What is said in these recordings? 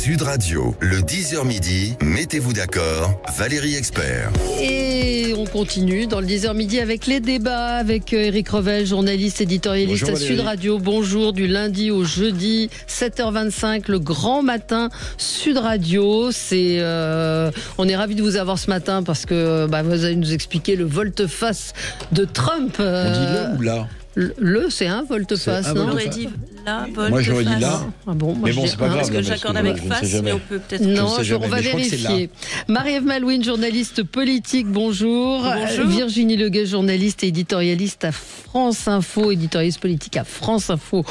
Sud Radio, le 10h midi, mettez-vous d'accord, Valérie Expert. Et on continue dans le 10h midi avec les débats avec Éric Revel, journaliste éditorialiste Bonjour, à Sud Radio. Bonjour, du lundi au jeudi, 7h25, le grand matin Sud Radio. On est ravis de vous avoir ce matin parce que vous allez nous expliquer le volte-face de Trump. On dit le ou là? Le, c'est un volte-face, non? J'aurais dit la volte-face. Moi, j'aurais dit là. Ah bon, moi, Mais bon, c'est pas grave. Parce que j'accorde avec face, mais on peut peut-être... Non, jamais, on va mais je crois que c'est vérifier. Marie-Ève Malouine, journaliste politique, bonjour. Bonjour. Virginie Leguet, journaliste et éditorialiste à France Info, éditorialiste politique à France Info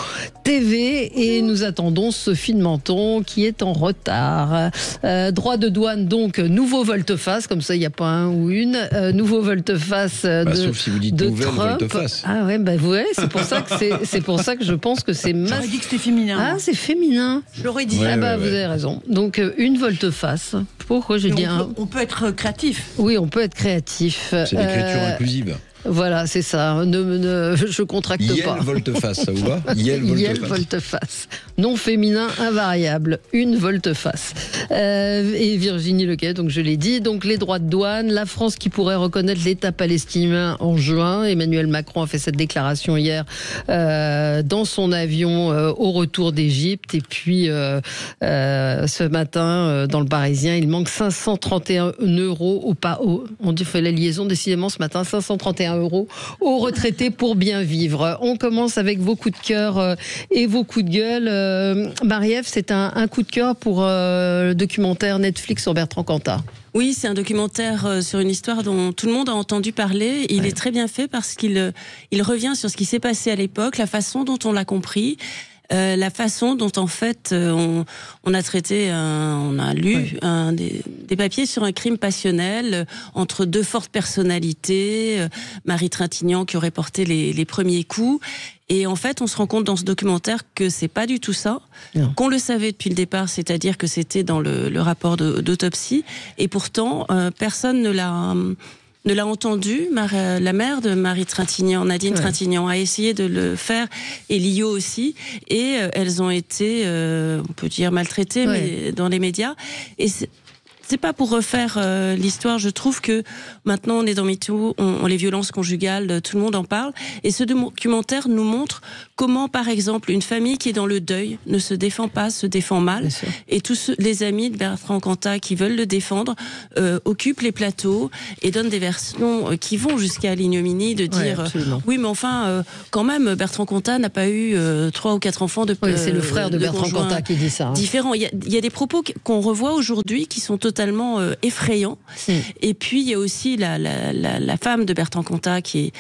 TV. Et nous attendons Sophie de Menton qui est en retard. Droit de douane, donc, nouveau volte-face, comme ça il n'y a pas un ou une. Nouveau volte-face sauf si vous dites de nouvelle Trump. volte-face. Ah ouais, ouais, c'est pour ça que je pense que c'est J'aurais dit que c'était féminin. Ah, c'est féminin. Je l'aurais dit. Ouais, Vous ouais. avez raison. Donc, une volte-face. Pourquoi j'ai dit un... On peut être créatif. Oui, on peut être créatif. C'est l'écriture inclusive. Voilà, c'est ça. Je contracte pas. Yel volte-face, ça vous va? Yel volte-face. volte-face. Non féminin invariable. Une volte-face. Et Virginie Leguet, donc je l'ai dit. Donc les droits de douane, la France qui pourrait reconnaître l'État palestinien en juin. Emmanuel Macron a fait cette déclaration hier dans son avion au retour d'Égypte. Et puis ce matin, dans le Parisien, il manque 531 euros on fait la liaison décidément ce matin, 531 euros aux retraités pour bien vivre. On commence avec vos coups de cœur et vos coups de gueule. Marie-Ève, c'est un coup de cœur pour le documentaire Netflix sur Bertrand Cantat. Oui, c'est un documentaire sur une histoire dont tout le monde a entendu parler. Il est très bien fait parce qu'il revient sur ce qui s'est passé à l'époque, la façon dont on l'a compris. La façon dont en fait on a traité, on a lu des papiers sur un crime passionnel entre deux fortes personnalités, Marie Trintignant qui aurait porté les premiers coups. Et en fait, on se rend compte dans ce documentaire que c'est pas du tout ça, qu'on le savait depuis le départ, c'est-à-dire que c'était dans le rapport d'autopsie, et pourtant personne ne l'a entendu. La mère de Marie Trintignant, Nadine Trintignant, a essayé de le faire, et Lio aussi, et elles ont été, on peut dire, maltraitées mais dans les médias. Et c'est pas pour refaire l'histoire. Je trouve que maintenant on est dans MeToo, les violences conjugales, tout le monde en parle. Et ce documentaire nous montre comment, par exemple, une famille qui est dans le deuil ne se défend pas, se défend mal. Et tous les amis de Bertrand Cantat qui veulent le défendre occupent les plateaux et donnent des versions qui vont jusqu'à l'ignominie de dire oui, mais enfin, quand même, Bertrand Cantat n'a pas eu 3 ou 4 enfants de c'est le frère de Bertrand Cantat qui dit ça. Différents. Il y a des propos qu'on revoit aujourd'hui qui sont totalement effrayants. Et puis il y a aussi la femme de Bertrand Cantat qui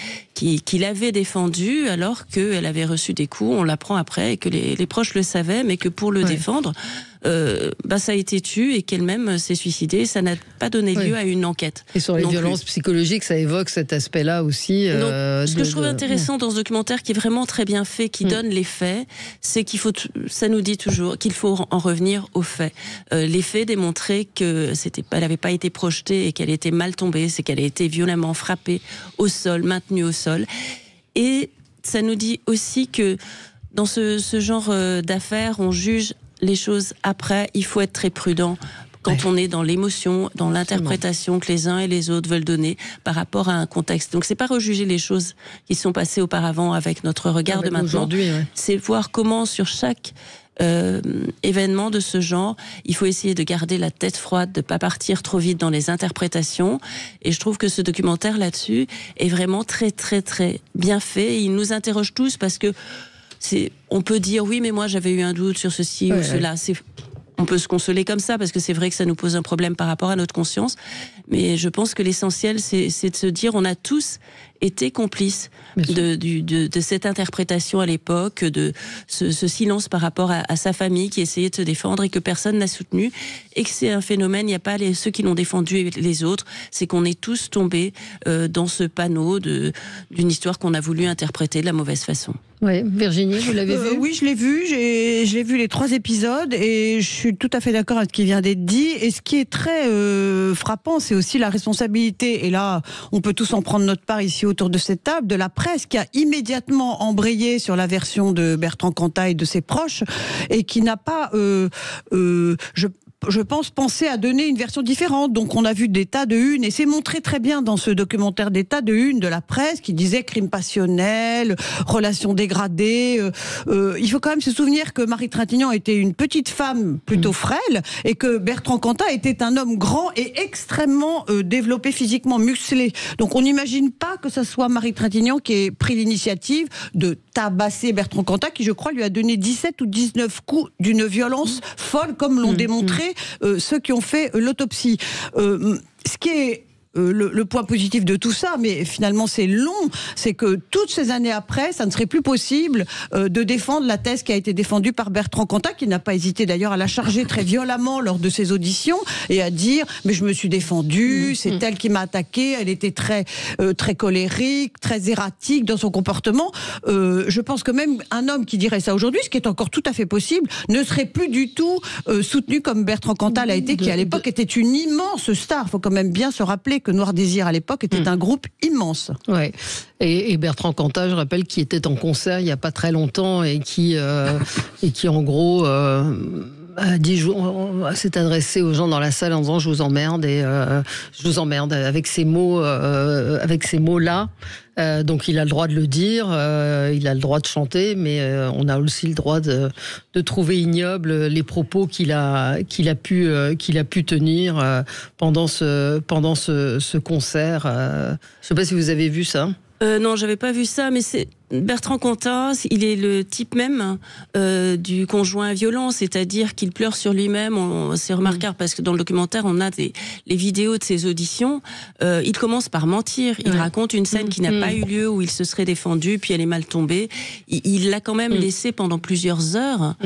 l'avait défendu alors qu'elle avait reçu des coups. On l'apprend après et que les proches le savaient, mais que pour le défendre, ça a été tué et qu'elle-même s'est suicidée. Ça n'a pas donné lieu à une enquête. Et sur les violences psychologiques, ça évoque cet aspect-là aussi. Ce que je trouve intéressant dans ce documentaire, qui est vraiment très bien fait, qui donne les faits, c'est ça nous dit toujours qu'il faut en revenir aux faits. Les faits démontraient que elle n'avait pas été projetée et qu'elle était mal tombée, c'est qu'elle a été violemment frappée au sol, maintenue au sol. Et ça nous dit aussi que dans ce genre d'affaires, on juge les choses après. Il faut être très prudent quand on est dans l'émotion, dans l'interprétation que les uns et les autres veulent donner par rapport à un contexte. Donc c'est pas rejuger les choses qui sont passées auparavant avec notre regard de maintenant. C'est voir comment sur chaque événement de ce genre, il faut essayer de garder la tête froide, de pas partir trop vite dans les interprétations. Et je trouve que ce documentaire là-dessus est vraiment très très très bien fait. Et il nous interroge tous parce que on peut dire oui, mais moi j'avais eu un doute sur ceci ou cela. On peut se consoler comme ça parce que c'est vrai que ça nous pose un problème par rapport à notre conscience. Mais je pense que l'essentiel, c'est de se dire on a tous été complices de cette interprétation à l'époque, de ce silence par rapport à sa famille qui essayait de se défendre et que personne n'a soutenu, et que c'est un phénomène, il n'y a pas ceux qui l'ont défendu et les autres, c'est qu'on est tous tombés dans ce panneau d'une histoire qu'on a voulu interpréter de la mauvaise façon. Oui, Virginie, vous l'avez vu? Oui, je l'ai vu. J'ai vu les 3 épisodes et je suis tout à fait d'accord avec ce qui vient d'être dit. Et ce qui est très frappant, c'est aussi la responsabilité. Et là, on peut tous en prendre notre part ici autour de cette table, de la presse qui a immédiatement embrayé sur la version de Bertrand Cantat et de ses proches et qui n'a pas, je pense, penser à donner une version différente. Donc on a vu des tas de unes, et c'est montré très bien dans ce documentaire, des tas de unes de la presse qui disaient crime passionnel, relations dégradées. Il faut quand même se souvenir que Marie Trintignant était une petite femme plutôt frêle et que Bertrand Cantat était un homme grand et extrêmement développé physiquement, musclé. Donc on n'imagine pas que ce soit Marie Trintignant qui ait pris l'initiative de tabasser Bertrand Cantat, qui je crois lui a donné 17 ou 19 coups d'une violence folle, comme l'ont démontré ceux qui ont fait l'autopsie. Ce qui est le point positif de tout ça, mais finalement c'est long, c'est que toutes ces années après, ça ne serait plus possible de défendre la thèse qui a été défendue par Bertrand Cantat, qui n'a pas hésité d'ailleurs à la charger très violemment lors de ses auditions et à dire mais je me suis défendue, c'est elle qui m'a attaquée, elle était très colérique, très erratique dans son comportement. Je pense que même un homme qui dirait ça aujourd'hui, ce qui est encore tout à fait possible, ne serait plus du tout soutenu comme Bertrand Cantat l'a été, qui à l'époque était une immense star. Il faut quand même bien se rappeler que Noir Désir à l'époque était un groupe immense. Ouais. Et Bertrand Cantat, je rappelle, qui était en concert il n'y a pas très longtemps et qui en gros a dit, s'est adressé aux gens dans la salle en disant je vous emmerde je vous emmerde avec ces mots-là. Donc il a le droit de le dire, il a le droit de chanter, mais on a aussi le droit de trouver ignoble les propos qu'il a pu tenir pendant ce concert. Je ne sais pas si vous avez vu ça. Non, j'avais pas vu ça, mais c'est Bertrand Cantat, il est le type même du conjoint violent, c'est-à-dire qu'il pleure sur lui-même. C'est remarquable parce que dans le documentaire, on a les vidéos de ses auditions. Il commence par mentir. Il raconte une scène qui n'a pas eu lieu, où il se serait défendu, puis elle est mal tombée. Il l'a quand même laissé pendant plusieurs heures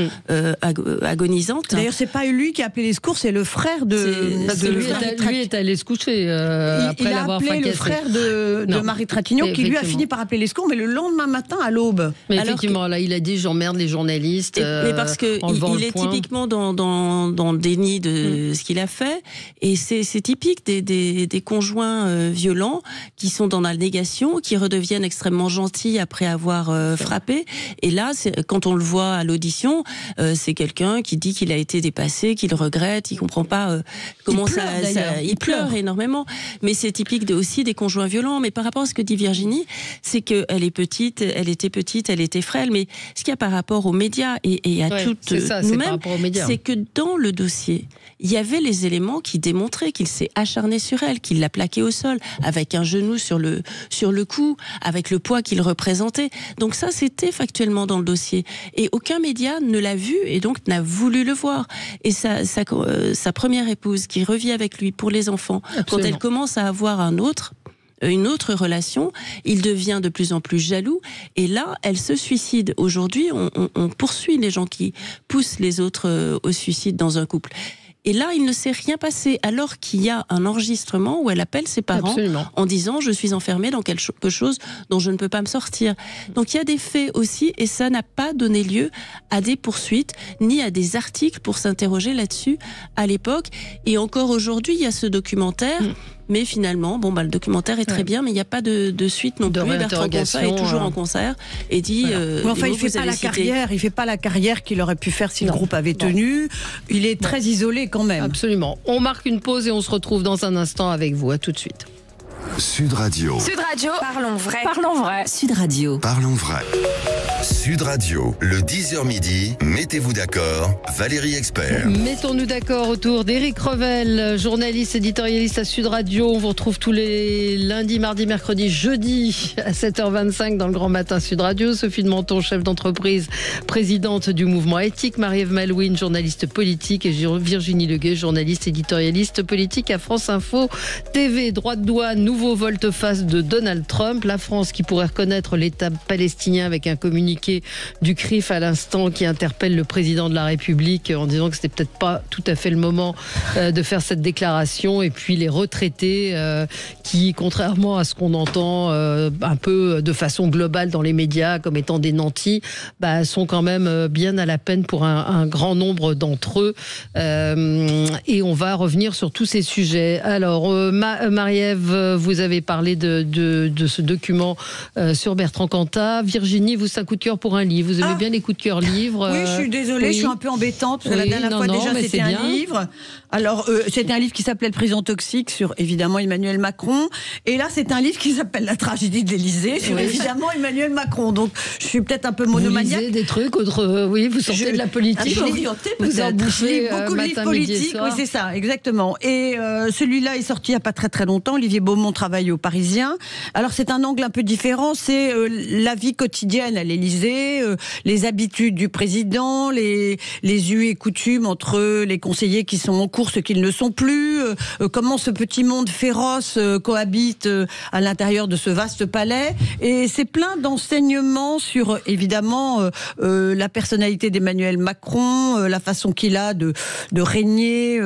agonisante. D'ailleurs, c'est pas lui qui a appelé les secours, c'est le frère lui est allé se coucher après l'avoir fracassé. Il a appelé le frère de Marie Trintignant, qui lui a fini par appeler les secours, mais le lendemain matin à l'aube. Mais effectivement, là, il a dit j'emmerde les journalistes. Mais parce que il est typiquement dans le déni de ce qu'il a fait, et c'est typique des conjoints violents qui sont dans la négation, qui redeviennent extrêmement gentils après avoir frappé. Et là, quand on le voit à l'audition, c'est quelqu'un qui dit qu'il a été dépassé, qu'il regrette, il comprend pas comment il pleure énormément. Mais c'est typique aussi des conjoints violents. Mais par rapport à ce que dit Virginie, c'est qu'elle est petite, elle était frêle, mais ce qu'il y a par rapport aux médias et à toutes nous-mêmes, c'est que dans le dossier, il y avait les éléments qui démontraient qu'il s'est acharné sur elle, qu'il l'a plaquée au sol, avec un genou sur le cou, avec le poids qu'il représentait. Donc ça, c'était factuellement dans le dossier. Et aucun média ne l'a vu et donc n'a voulu le voir. Et sa première épouse, qui revit avec lui pour les enfants, quand elle commence à avoir une autre relation, il devient de plus en plus jaloux, et là, elle se suicide. Aujourd'hui, on poursuit les gens qui poussent les autres au suicide dans un couple. Et là, il ne s'est rien passé, alors qu'il y a un enregistrement où elle appelle ses parents en disant « je suis enfermée dans quelque chose dont je ne peux pas me sortir ». Donc il y a des faits aussi, et ça n'a pas donné lieu à des poursuites, ni à des articles pour s'interroger là-dessus à l'époque. Et encore aujourd'hui, il y a ce documentaire, mais finalement, le documentaire est très bien, mais il n'y a pas de suite non plus. Bertrand Cantat est toujours en concert et dit... enfin, il ne fait pas la carrière qu'il aurait pu faire si le groupe avait tenu. Il est très isolé quand même. Absolument. On marque une pause et on se retrouve dans un instant avec vous. À tout de suite. Sud Radio. Sud Radio. Parlons vrai. Parlons vrai. Sud Radio. Parlons vrai. Sud Radio, le 10h midi, mettez-vous d'accord, Valérie Expert. Mettons-nous d'accord autour d'Éric Revel, journaliste, éditorialiste à Sud Radio. On vous retrouve tous les lundis, mardis, mercredis, jeudis à 7h25 dans le Grand Matin Sud Radio. Sophie de Menton, chef d'entreprise, présidente du mouvement éthique. Marie-Ève Malouine, journaliste politique. Et Virginie Leguet, journaliste, éditorialiste politique à France Info TV. Droit de douane, nouveau volte-face de Donald Trump. La France qui pourrait reconnaître l'État palestinien avec un communiqué communiqué du CRIF à l'instant qui interpelle le président de la République en disant que c'était peut-être pas tout à fait le moment de faire cette déclaration. Et puis les retraités qui, contrairement à ce qu'on entend un peu de façon globale dans les médias comme étant des nantis, sont quand même bien à la peine pour un grand nombre d'entre eux. Et on va revenir sur tous ces sujets. Alors, Marie-Ève, vous avez parlé de ce document sur Bertrand Cantat. Virginie, vous, c'est un coup de cœur pour un livre. Vous aimez bien les coups de cœur livres? Oui, je suis désolée, je suis un peu embêtante, parce que la dernière fois déjà c'était un livre. Alors, c'était un livre qui s'appelait Le président toxique sur, évidemment, Emmanuel Macron. Et là, c'est un livre qui s'appelle La tragédie de l'Élysée sur, évidemment, Emmanuel Macron. Donc, je suis peut-être un peu monomaniaque. Vous lisez des trucs, vous sortez de la politique. Vous en bouffez beaucoup de livres politiques, oui, c'est ça, exactement. Et celui-là est sorti il n'y a pas très très longtemps. Olivier Beaumont travaille au Parisien. Alors, c'est un angle un peu différent. C'est la vie quotidienne à l'Élysée, les habitudes du président, les us et coutumes entre les conseillers qui sont en cours, ceux qui ne le sont plus, comment ce petit monde féroce cohabite à l'intérieur de ce vaste palais. Et c'est plein d'enseignements sur, évidemment, la personnalité d'Emmanuel Macron, la façon qu'il a de régner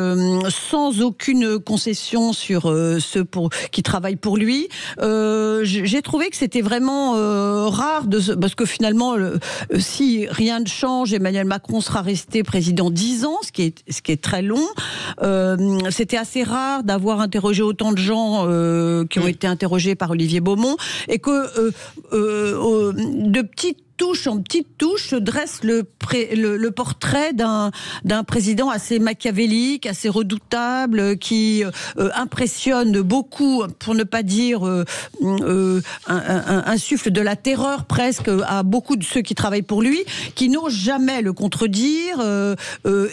sans aucune concession sur ceux qui travaillent pour lui. J'ai trouvé que c'était vraiment rare, parce que finalement, si rien ne change, Emmanuel Macron sera resté président 10 ans, ce qui est très long. C'était assez rare d'avoir interrogé autant de gens qui ont été interrogés par Olivier Beaumont, et que de petites touche en petite touche se dresse le portrait d'un président assez machiavélique, assez redoutable, qui impressionne beaucoup, pour ne pas dire insuffle de la terreur presque à beaucoup de ceux qui travaillent pour lui, qui n'osent jamais le contredire,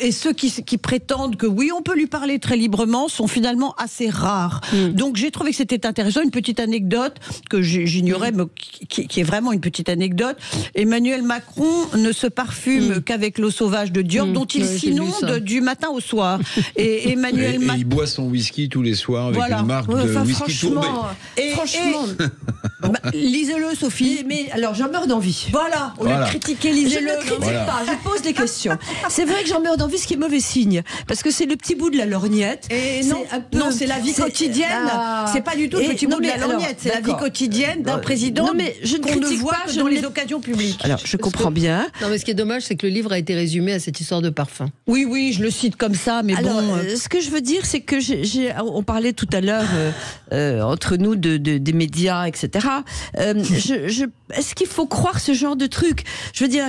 et ceux qui prétendent que oui, on peut lui parler très librement sont finalement assez rares. Donc j'ai trouvé que c'était intéressant. Une petite anecdote que j'ignorais, mais qui est vraiment une petite anecdote. Emmanuel Macron ne se parfume qu'avec l'eau sauvage de Dior, dont il s'inonde du matin au soir. Et Emmanuel Macron, il boit son whisky tous les soirs avec une marque de whisky tourbé. Franchement, lisez-le, Sophie. Mais alors, j'en meurs d'envie. Voilà, au lieu de critiquer, lisez-le. Je ne critique pas, je pose des questions. C'est vrai que j'en meurs d'envie, ce qui est mauvais signe, parce que c'est le petit bout de la lorgnette. Et non, c'est la vie quotidienne. C'est pas du tout le petit bout de la lorgnette. C'est la vie quotidienne d'un président. Non, mais je ne critique pas dans les occasions publiques. Alors, je comprends bien. Non, mais ce qui est dommage, c'est que le livre a été résumé à cette histoire de parfum. Oui, je le cite comme ça, mais alors, bon. Ce que je veux dire, c'est que on parlait tout à l'heure entre nous des médias, etc. Est-ce qu'il faut croire ce genre de truc? Je veux dire,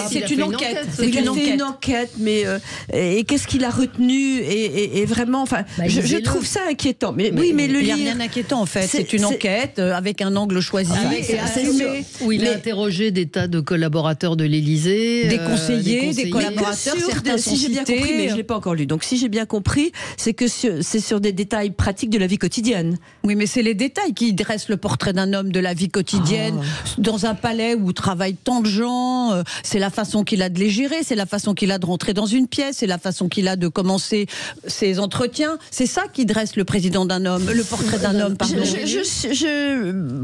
c'est une enquête. C'est une enquête, mais et qu'est-ce qu'il a retenu et vraiment, enfin, je trouve ça inquiétant. Mais oui, mais le livre, il n'y a rien d'inquiétant en fait. C'est une enquête avec un angle choisi, et assumé, où il a interrogé des tas de collaborateurs de l'Élysée, des conseillers, des collaborateurs, certains si j'ai bien compris, mais je l'ai pas encore lu. Donc si j'ai bien compris, c'est que c'est sur des détails pratiques de la vie quotidienne. Oui, mais c'est les détails qui dressent le portrait d'un homme de la vie quotidienne, dans un palais où travaillent tant de gens. C'est la façon qu'il a de les gérer, c'est la façon qu'il a de rentrer dans une pièce, c'est la façon qu'il a de commencer ses entretiens. C'est ça qui dresse le président d'un homme, le portrait d'un homme. Pardon.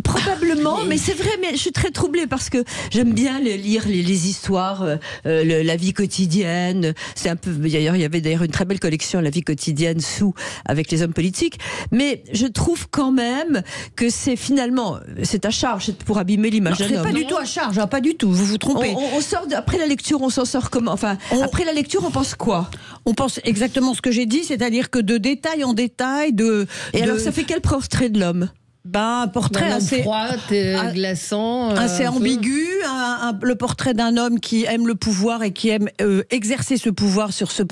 Probablement, mais c'est vrai. Mais je suis très troublée parce que j'aime bien lire les histoires, la vie quotidienne. C'est un peu. D'ailleurs, il y avait d'ailleurs une très belle collection, La vie quotidienne avec les hommes politiques. Mais je trouve quand même que c'est à charge, c'est pour abîmer l'image d'un homme. C'est pas du tout à charge, pas du tout. Vous vous trompez. Après la lecture, on s'en sort comment? Enfin, après la lecture, on pense quoi? On pense exactement ce que j'ai dit, c'est-à-dire que de détail en détail, alors, ça fait quel portrait de l'homme? Un portrait assez froid, glaçant, assez ambigu, le portrait d'un homme qui aime le pouvoir et qui aime exercer ce pouvoir sur ceux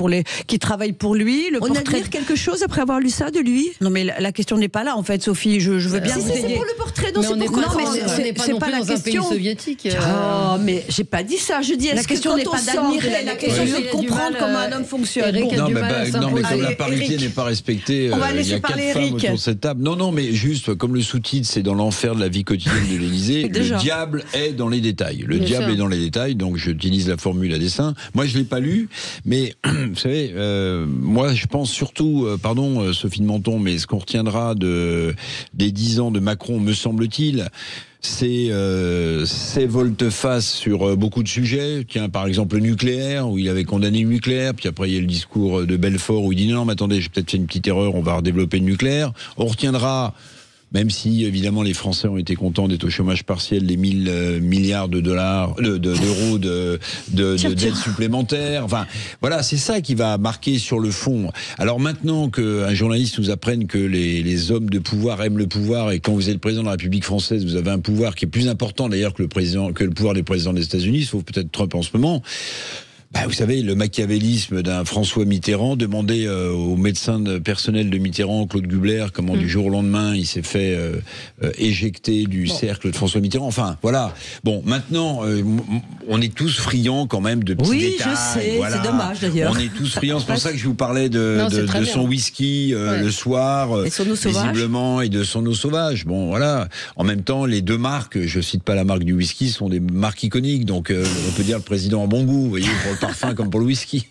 qui travaillent pour lui. On a lire quelque chose après avoir lu ça de lui? Non, mais la question n'est pas là en fait, Sophie. Je veux bien vous aider. C'est pour le portrait, non, c'est pourquoi? Non, mais c'est pas la question. Dans un pays soviétique. Oh, mais j'ai pas dit ça. Je dis, la question n'est pas d'admirer, la question c'est de comprendre comment un homme fonctionne. Non, mais comme la parité n'est pas respectée, il y a 4 femmes autour de cette table. Non, mais juste comme le sous-titre, c'est dans l'enfer de la vie quotidienne de l'Élysée. Le diable est dans les détails. Le diable est dans les détails, donc j'utilise la formule à dessein. Moi, je l'ai pas lu, mais vous savez, moi, je pense surtout, pardon, Sophie de Menton, mais ce qu'on retiendra des 10 ans de Macron, me semble-t-il, c'est volte-face sur beaucoup de sujets. Tiens, par exemple le nucléaire, où il avait condamné le nucléaire, puis après il y a le discours de Belfort où il dit non, mais attendez, j'ai peut-être fait une petite erreur, on va redévelopper le nucléaire. On retiendra, même si évidemment les Français ont été contents d'être au chômage partiel, les 1000 milliards d'euros de dettes supplémentaires. Enfin, voilà, c'est ça qui va marquer sur le fond. Alors maintenant qu'un journaliste nous apprenne que les hommes de pouvoir aiment le pouvoir, et quand vous êtes le président de la République française, vous avez un pouvoir qui est plus important d'ailleurs que le pouvoir des présidents des États-Unis, sauf peut-être Trump en ce moment. Bah, vous savez, le machiavélisme d'un François Mitterrand, demandait au médecin personnel de Mitterrand, Claude Gubler, comment du jour au lendemain il s'est fait éjecter du cercle de François Mitterrand. Enfin, voilà. Bon, maintenant, on est tous friands quand même de petits détails. Oui, je sais, voilà. C'est dommage d'ailleurs. On est tous friands, c'est pour ça que je vous parlais de son whisky le soir, et son eau visiblement, et de son eau sauvage. Bon, voilà. En même temps, les deux marques, je cite pas la marque du whisky, sont des marques iconiques, donc on peut dire le président a bon goût, vous voyez, pour le parfum comme pour le whisky.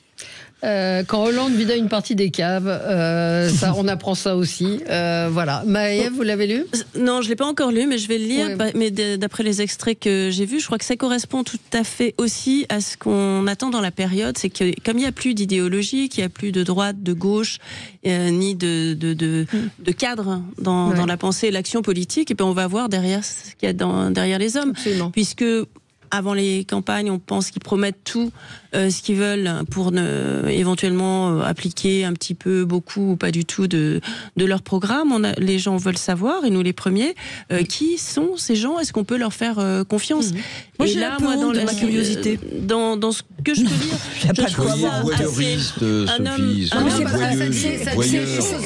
Quand Hollande vida une partie des caves, ça, on apprend ça aussi. Voilà. Maëve, vous l'avez lu ? Non, je l'ai pas encore lu, mais je vais le lire. Ouais. Mais d'après les extraits que j'ai vus, je crois que ça correspond tout à fait aussi à ce qu'on attend dans la période. C'est que comme il n'y a plus d'idéologie, qu'il n'y a plus de droite, de gauche, ni de cadre dans la pensée et l'action politique, et puis on va voir derrière ce qu'il y a derrière les hommes. Absolument. Puisque avant les campagnes, on pense qu'ils promettent tout ce qu'ils veulent pour éventuellement appliquer un petit peu, beaucoup ou pas du tout de leur programme. Les gens veulent savoir, et nous les premiers, qui sont ces gens. Est-ce qu'on peut leur faire confiance ? Moi, j'ai un peu honte de ma curiosité. Dans ce que je peux lire, je trouve ça voyeuriste, Sophie.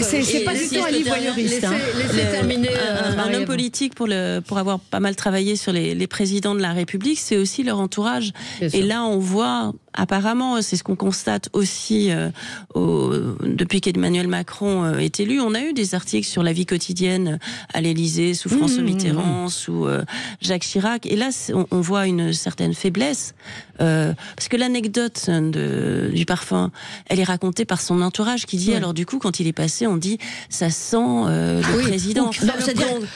C'est pas du tout un livre voyeuriste. Laissez terminer. Un homme politique, pour avoir pas mal travaillé sur les présidents de la République, c'est aussi leur entourage. Et là, on voit, apparemment, c'est ce qu'on constate aussi depuis qu'Emmanuel Macron est élu. On a eu des articles sur la vie quotidienne à l'Élysée, sous François Mitterrand, sous Jacques Chirac. Et là, on voit une certaine faiblesse. Parce que l'anecdote du parfum, elle est racontée par son entourage qui dit, alors du coup, quand il est passé, on dit, ça sent le président.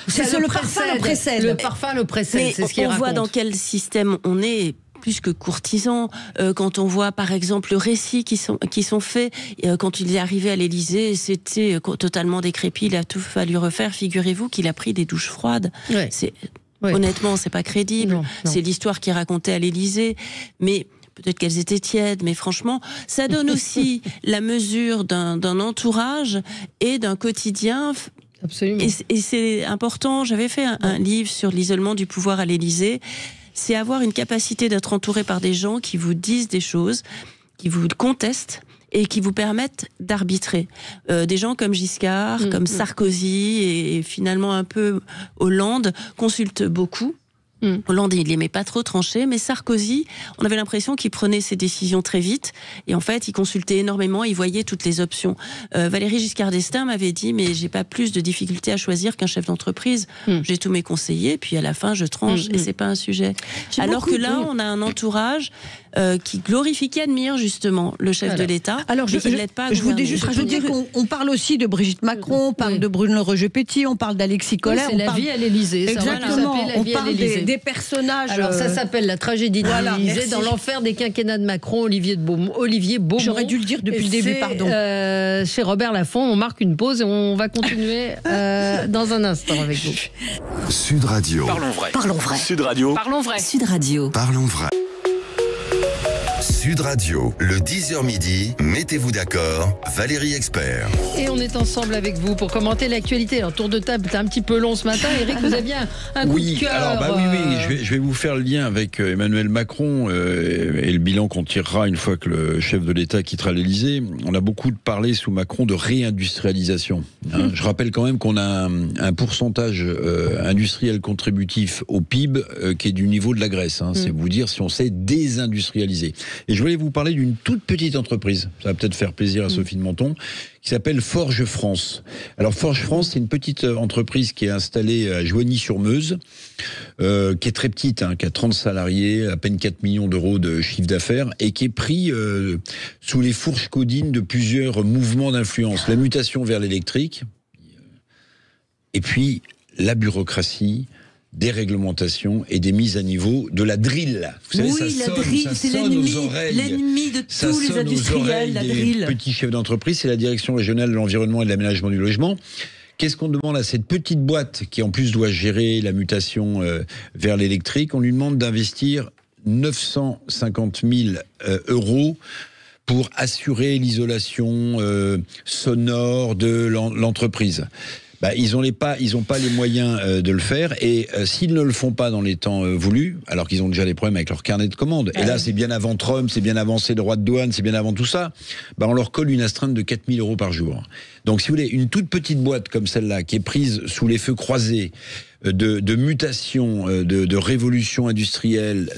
C'est le parfum le précède. Le parfum le précède, c'est ce qu'il raconte. On voit dans quel système on est, plus que courtisan. Quand on voit par exemple le récit qui sont faits, quand il est arrivé à l'Élysée, c'était totalement décrépit, il a tout fallu refaire. Figurez-vous qu'il a pris des douches froides. Ouais. Honnêtement, c'est pas crédible. Non. C'est l'histoire qui est racontée à l'Élysée, mais peut-être qu'elles étaient tièdes, mais franchement, ça donne aussi la mesure d'un entourage et d'un quotidien. Absolument. Et c'est important. J'avais fait un livre sur l'isolement du pouvoir à l'Élysée. C'est avoir une capacité d'être entouré par des gens qui vous disent des choses, qui vous contestent et qui vous permettent d'arbitrer. Des gens comme Giscard, comme Sarkozy et finalement un peu Hollande consultent beaucoup. Hollande, il n'aimait pas trop trancher, mais Sarkozy, on avait l'impression qu'il prenait ses décisions très vite, et en fait, il consultait énormément, il voyait toutes les options. Valéry Giscard d'Estaing m'avait dit, mais j'ai pas plus de difficultés à choisir qu'un chef d'entreprise. J'ai tous mes conseillers, puis à la fin, je tranche, et c'est pas un sujet. Alors que là, on a un entourage qui glorifie, qui admire justement le chef de l'État. Alors, je voulais juste rajouter qu'on parle aussi de Brigitte Macron, on parle de Bruno Roger-Petit, on parle d'Alexis Colère. C'est la vie à l'Élysée. Exactement. On parle des personnages. Alors ça s'appelle la tragédie de l'Élysée, dans l'enfer des quinquennats de Macron, Olivier Beaumont. J'aurais dû le dire depuis le début, pardon. Chez Robert Laffont, on marque une pause et on va continuer dans un instant avec vous. Sud Radio. Parlons vrai. Parlons vrai. Sud Radio. Parlons vrai. Sud Radio. Parlons vrai. Sud Radio, le 10h midi, mettez-vous d'accord, Valérie Expert. Et on est ensemble avec vous pour commenter l'actualité. Alors, tour de table, c'était un petit peu long ce matin. Eric, vous aviez un coup de cœur. Alors, oui, je vais vous faire le lien avec Emmanuel Macron et le bilan qu'on tirera une fois que le chef de l'État quittera l'Élysée. On a beaucoup parlé sous Macron de réindustrialisation. Je rappelle quand même qu'on a un pourcentage industriel contributif au PIB qui est du niveau de la Grèce. C'est vous dire si on sait désindustrialiser. Et je voulais vous parler d'une toute petite entreprise. Ça va peut-être faire plaisir à Sophie de Menton, qui s'appelle Forge France. Alors Forge France, c'est une petite entreprise qui est installée à Joigny-sur-Meuse, qui est très petite, qui a 30 salariés, à peine 4 millions d'euros de chiffre d'affaires, et qui est pris sous les fourches caudines de plusieurs mouvements d'influence. La mutation vers l'électrique, et puis la bureaucratie, des réglementations et des mises à niveau de la drill. Vous savez, la drill, c'est l'ennemi de tous les industriels, la drill. Les petits chefs d'entreprise, c'est la direction régionale de l'environnement et de l'aménagement du logement. Qu'est-ce qu'on demande à cette petite boîte qui en plus doit gérer la mutation vers l'électrique? On lui demande d'investir 950 000 euros pour assurer l'isolation sonore de l'entreprise. Ils n'ont pas les moyens de le faire, et s'ils ne le font pas dans les temps voulus, alors qu'ils ont déjà des problèmes avec leur carnet de commandes, et là c'est bien avant Trump, c'est bien avant ces droits de douane, c'est bien avant tout ça, on leur colle une astreinte de 4 000 euros par jour. Donc si vous voulez, une toute petite boîte comme celle-là, qui est prise sous les feux croisés de mutation, de révolution industrielle,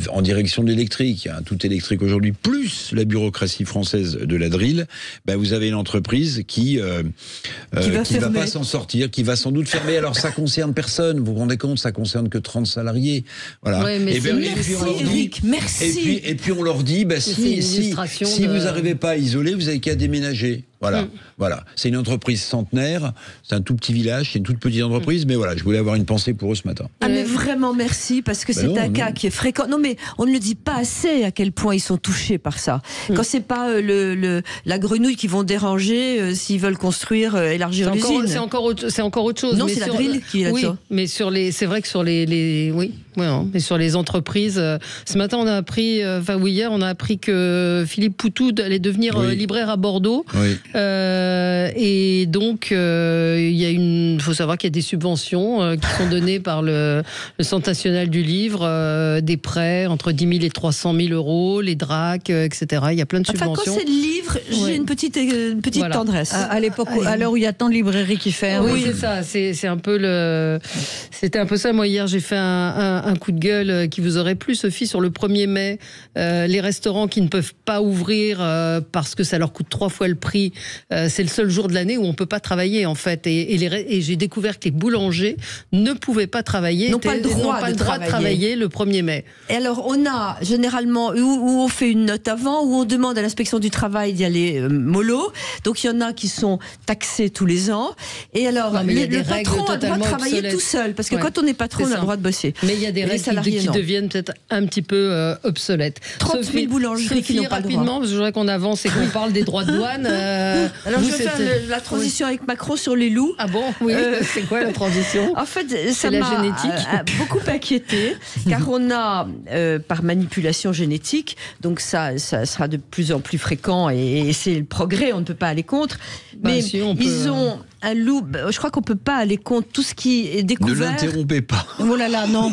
en direction de l'électrique, tout électrique aujourd'hui, plus la bureaucratie française de la drill, vous avez une entreprise qui va pas s'en sortir, qui va sans doute fermer. Alors ça concerne personne, vous vous rendez compte, ça concerne que 30 salariés. Voilà. Ouais, mais merci Eric, merci. Et puis on leur dit, si vous n'arrivez pas à isoler, vous avez qu'à déménager. Voilà. C'est une entreprise centenaire, c'est un tout petit village, c'est une toute petite entreprise, mais voilà, je voulais avoir une pensée pour eux ce matin. Mais vraiment merci, parce que c'est un cas qui est fréquent. Non, mais on ne le dit pas assez à quel point ils sont touchés par ça. Quand c'est pas la grenouille qui vont déranger s'ils veulent construire, élargir l'usine. C'est encore autre chose. Non, c'est la drill qui est là-dessus. Mais c'est vrai que sur mais sur les entreprises, ce matin on a appris, hier on a appris que Philippe Poutou allait devenir libraire à Bordeaux. Oui. Et donc, il faut savoir qu'il y a des subventions qui sont données par le Centre national du livre, des prêts entre 10 000 et 300 000 euros, les DRAC, etc. Il y a plein de subventions. Quand c'est le livre, j'ai une petite tendresse. À l'époque, à l'heure où il y a tant de librairies qui ferment. Oui, c'est ça. C'était un peu ça. Moi, hier, j'ai fait un coup de gueule qui vous aurait plu, Sophie, sur le 1er mai. Les restaurants qui ne peuvent pas ouvrir parce que ça leur coûte 3 fois le prix. C'est le seul jour de l'année où on ne peut pas travailler, en fait. Et j'ai découvert que les boulangers ne pouvaient pas travailler. N'ont pas le droit de travailler le 1er mai. Et alors, on a généralement où on fait une note avant, où on demande à l'inspection du travail d'y aller mollo. Donc, il y en a qui sont taxés tous les ans. Et alors, le patron a le droit de travailler tout seul. Parce que quand on est patron, on a le droit de bosser. Mais il y a des règles qui deviennent peut-être un petit peu obsolètes. 30 000 boulangeries qui n'ont pas le droit. Rapidement, parce que je voudrais qu'on avance et qu'on parle des droits de douane. Alors, je vais faire la transition avec Macron sur les loups. Ah bon? Oui, c'est quoi la transition? En fait, ça m'a beaucoup inquiété, car on a, par manipulation génétique, donc ça sera de plus en plus fréquent, et c'est le progrès, on ne peut pas aller contre, mais ils ont un loup, je crois qu'on ne peut pas aller contre tout ce qui est découvert. Ne l'interrompez pas. Oh là là, non.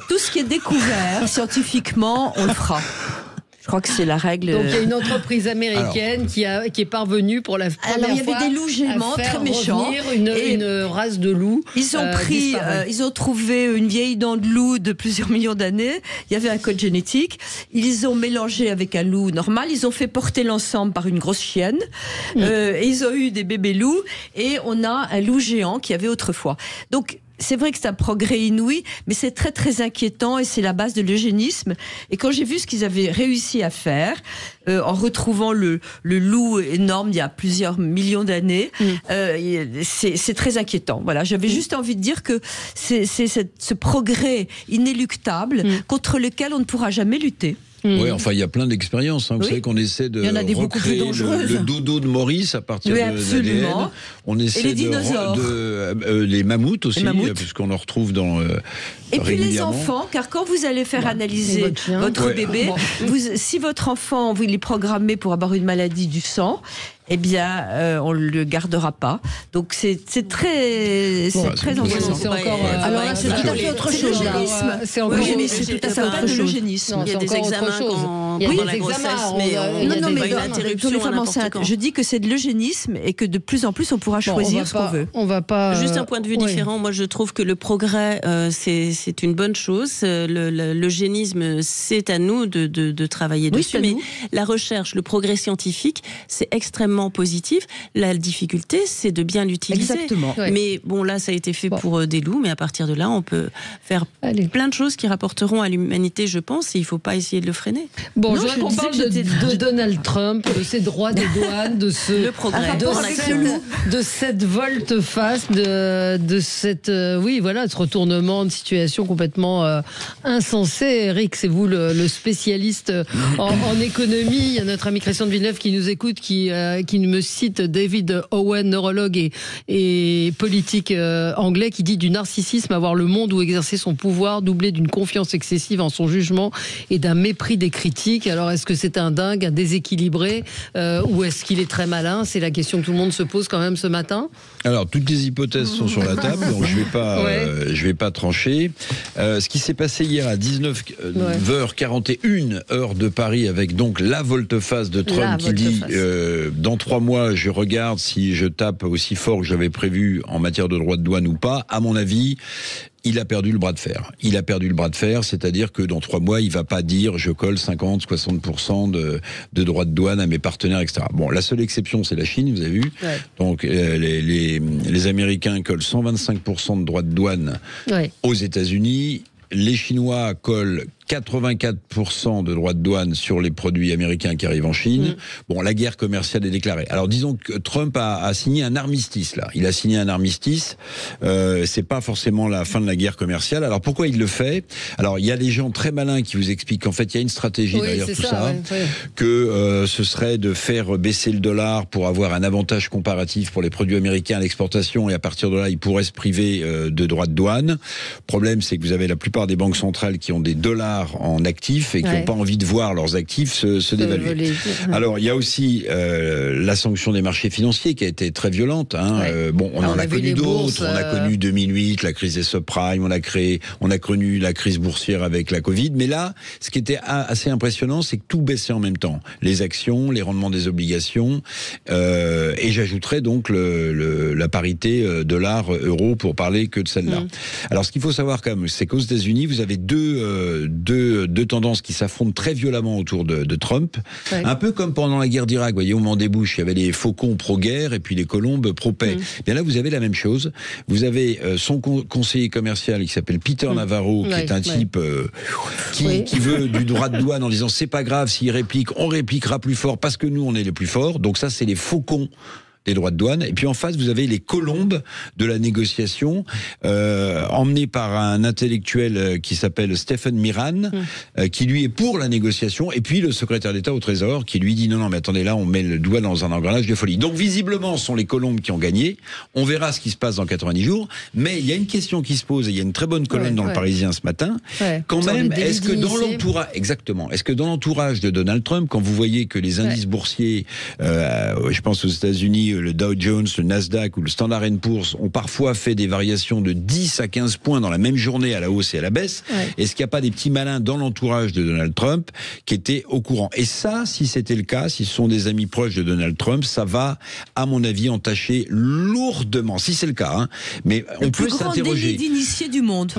Tout ce qui est découvert scientifiquement, on le fera. Je crois que c'est la règle. Donc il y a une entreprise américaine qui est parvenue pour la première fois. Il y avait des loups gémants très méchants. Une race de loups. Ils ont trouvé une vieille dent de loup de plusieurs millions d'années. Il y avait un code génétique. Ils ont mélangé avec un loup normal. Ils ont fait porter l'ensemble par une grosse chienne. Et ils ont eu des bébés loups. Et on a un loup géant qu'il y avait autrefois. Donc c'est vrai que c'est un progrès inouï, mais c'est très très inquiétant, et c'est la base de l'eugénisme. Et quand j'ai vu ce qu'ils avaient réussi à faire, en retrouvant le loup énorme il y a plusieurs millions d'années, c'est très inquiétant. Voilà, j'avais juste envie de dire que c'est ce progrès inéluctable contre lequel on ne pourra jamais lutter. Oui, enfin, il y a plein d'expériences. Vous savez qu'on essaie de recréer le dodo de Maurice à partir de l'ADN. On essaie les mammouths aussi, puisqu'on en retrouve dans. Et puis les enfants, car quand vous allez faire analyser votre bébé, si votre enfant, vous l'est programmé pour avoir une maladie du sang, eh bien, on ne le gardera pas. Donc, c'est très angoissant. C'est tout à fait autre chose. C'est tout à fait autre chose. Il y a des examens pendant la grossesse, mais on pas une interruption pour les femmes enceintes. Je dis que c'est de l'eugénisme et que de plus en plus on pourra choisir ce qu'on veut. On va pas. Juste un point de vue différent. Moi, je trouve que le progrès, c'est une bonne chose. L'eugénisme, c'est à nous de travailler dessus. Mais la recherche, le progrès scientifique, c'est extrêmement positif. La difficulté, c'est de bien l'utiliser. Exactement. Mais bon, là, ça a été fait pour des loups, mais à partir de là, on peut faire plein de choses qui rapporteront à l'humanité, je pense, et il ne faut pas essayer de le freiner. Bon, je voudrais qu'on parle de Donald Trump, de ses droits des douanes, de le progrès, de cette volte-face, de cette, ce retournement de situation complètement insensé. Eric, c'est vous le spécialiste en économie. Il y a notre ami Christian de Villeneuve qui nous écoute, qui me cite David Owen, neurologue et politique anglais, qui dit du narcissisme, avoir le monde où exercer son pouvoir, doublé d'une confiance excessive en son jugement et d'un mépris des critiques. Alors, est-ce que c'est un dingue, un déséquilibré, ou est-ce qu'il est très malin? C'est la question que tout le monde se pose quand même ce matin. Alors, toutes les hypothèses sont sur la table, donc je vais pas trancher. Ce qui s'est passé hier à 19h41, heure de Paris, avec donc la volte-face de Trump qui dit dans 3 mois, je regarde si je tape aussi fort que j'avais prévu en matière de droits de douane ou pas. À mon avis, il a perdu le bras de fer. Il a perdu le bras de fer, c'est-à-dire que dans 3 mois, il va pas dire je colle 50-60% de droits de douane à mes partenaires, etc. Bon, la seule exception, c'est la Chine, vous avez vu. Ouais. Donc, les Américains collent 125% de droits de douane aux États-Unis. Les Chinois collent 84% de droits de douane sur les produits américains qui arrivent en Chine. Bon, la guerre commerciale est déclarée. Alors, disons que Trump a signé un armistice, là. Il a signé un armistice. C'est pas forcément la fin de la guerre commerciale. Alors, pourquoi il le fait? Alors, il y a des gens très malins qui vous expliquent qu'en fait, il y a une stratégie derrière tout ça. Que ce serait de faire baisser le dollar pour avoir un avantage comparatif pour les produits américains à l'exportation, et à partir de là, ils pourraient se priver de droits de douane. Le problème, c'est que vous avez la plupart des banques centrales qui ont des dollars en actifs et qui n'ont pas envie de voir leurs actifs se dévaluer. Alors, il y a aussi la sanction des marchés financiers qui a été très violente. Bon, on en a connu d'autres. On a connu 2008, la crise des subprimes. On a connu la crise boursière avec la Covid. Mais là, ce qui était assez impressionnant, c'est que tout baissait en même temps. Les actions, les rendements des obligations, et j'ajouterais donc la parité dollar-euro pour parler que de celle-là. Alors, ce qu'il faut savoir quand même, c'est qu'aux États-Unis, vous avez deux tendances qui s'affrontent très violemment autour de Trump. Un peu comme pendant la guerre d'Irak. Vous voyez, au moment des Bush, il y avait les faucons pro-guerre et puis les colombes pro-paix. Bien là, vous avez la même chose. Vous avez son conseiller commercial qui s'appelle Peter Navarro, qui est un type qui veut du droit de douane en disant c'est pas grave s'il réplique, on répliquera plus fort parce que nous, on est les plus forts. Donc ça, c'est les faucons des droits de douane. Et puis en face, vous avez les colombes de la négociation, emmenés par un intellectuel qui s'appelle Stephen Miran, qui lui est pour la négociation, et puis le secrétaire d'État au Trésor, qui lui dit non, mais attendez, là, on met le doigt dans un engrenage de folie. Donc visiblement, ce sont les colombes qui ont gagné. On verra ce qui se passe dans 90 jours. Mais il y a une question qui se pose, et il y a une très bonne colonne dans le Parisien ce matin. Quand même, est-ce que dans l'entourage, est-ce que dans l'entourage de Donald Trump, quand vous voyez que les indices boursiers, je pense aux États-Unis, le Dow Jones, le Nasdaq ou le Standard & Poor's ont parfois fait des variations de 10 à 15 points dans la même journée à la hausse et à la baisse, est-ce qu'il n'y a pas des petits malins dans l'entourage de Donald Trump qui étaient au courant? Et ça, si c'était le cas, si ce sont des amis proches de Donald Trump, ça va, à mon avis, entacher lourdement, si c'est le cas. Mais on peut s'interroger. Le plus grand délit d'initié du monde.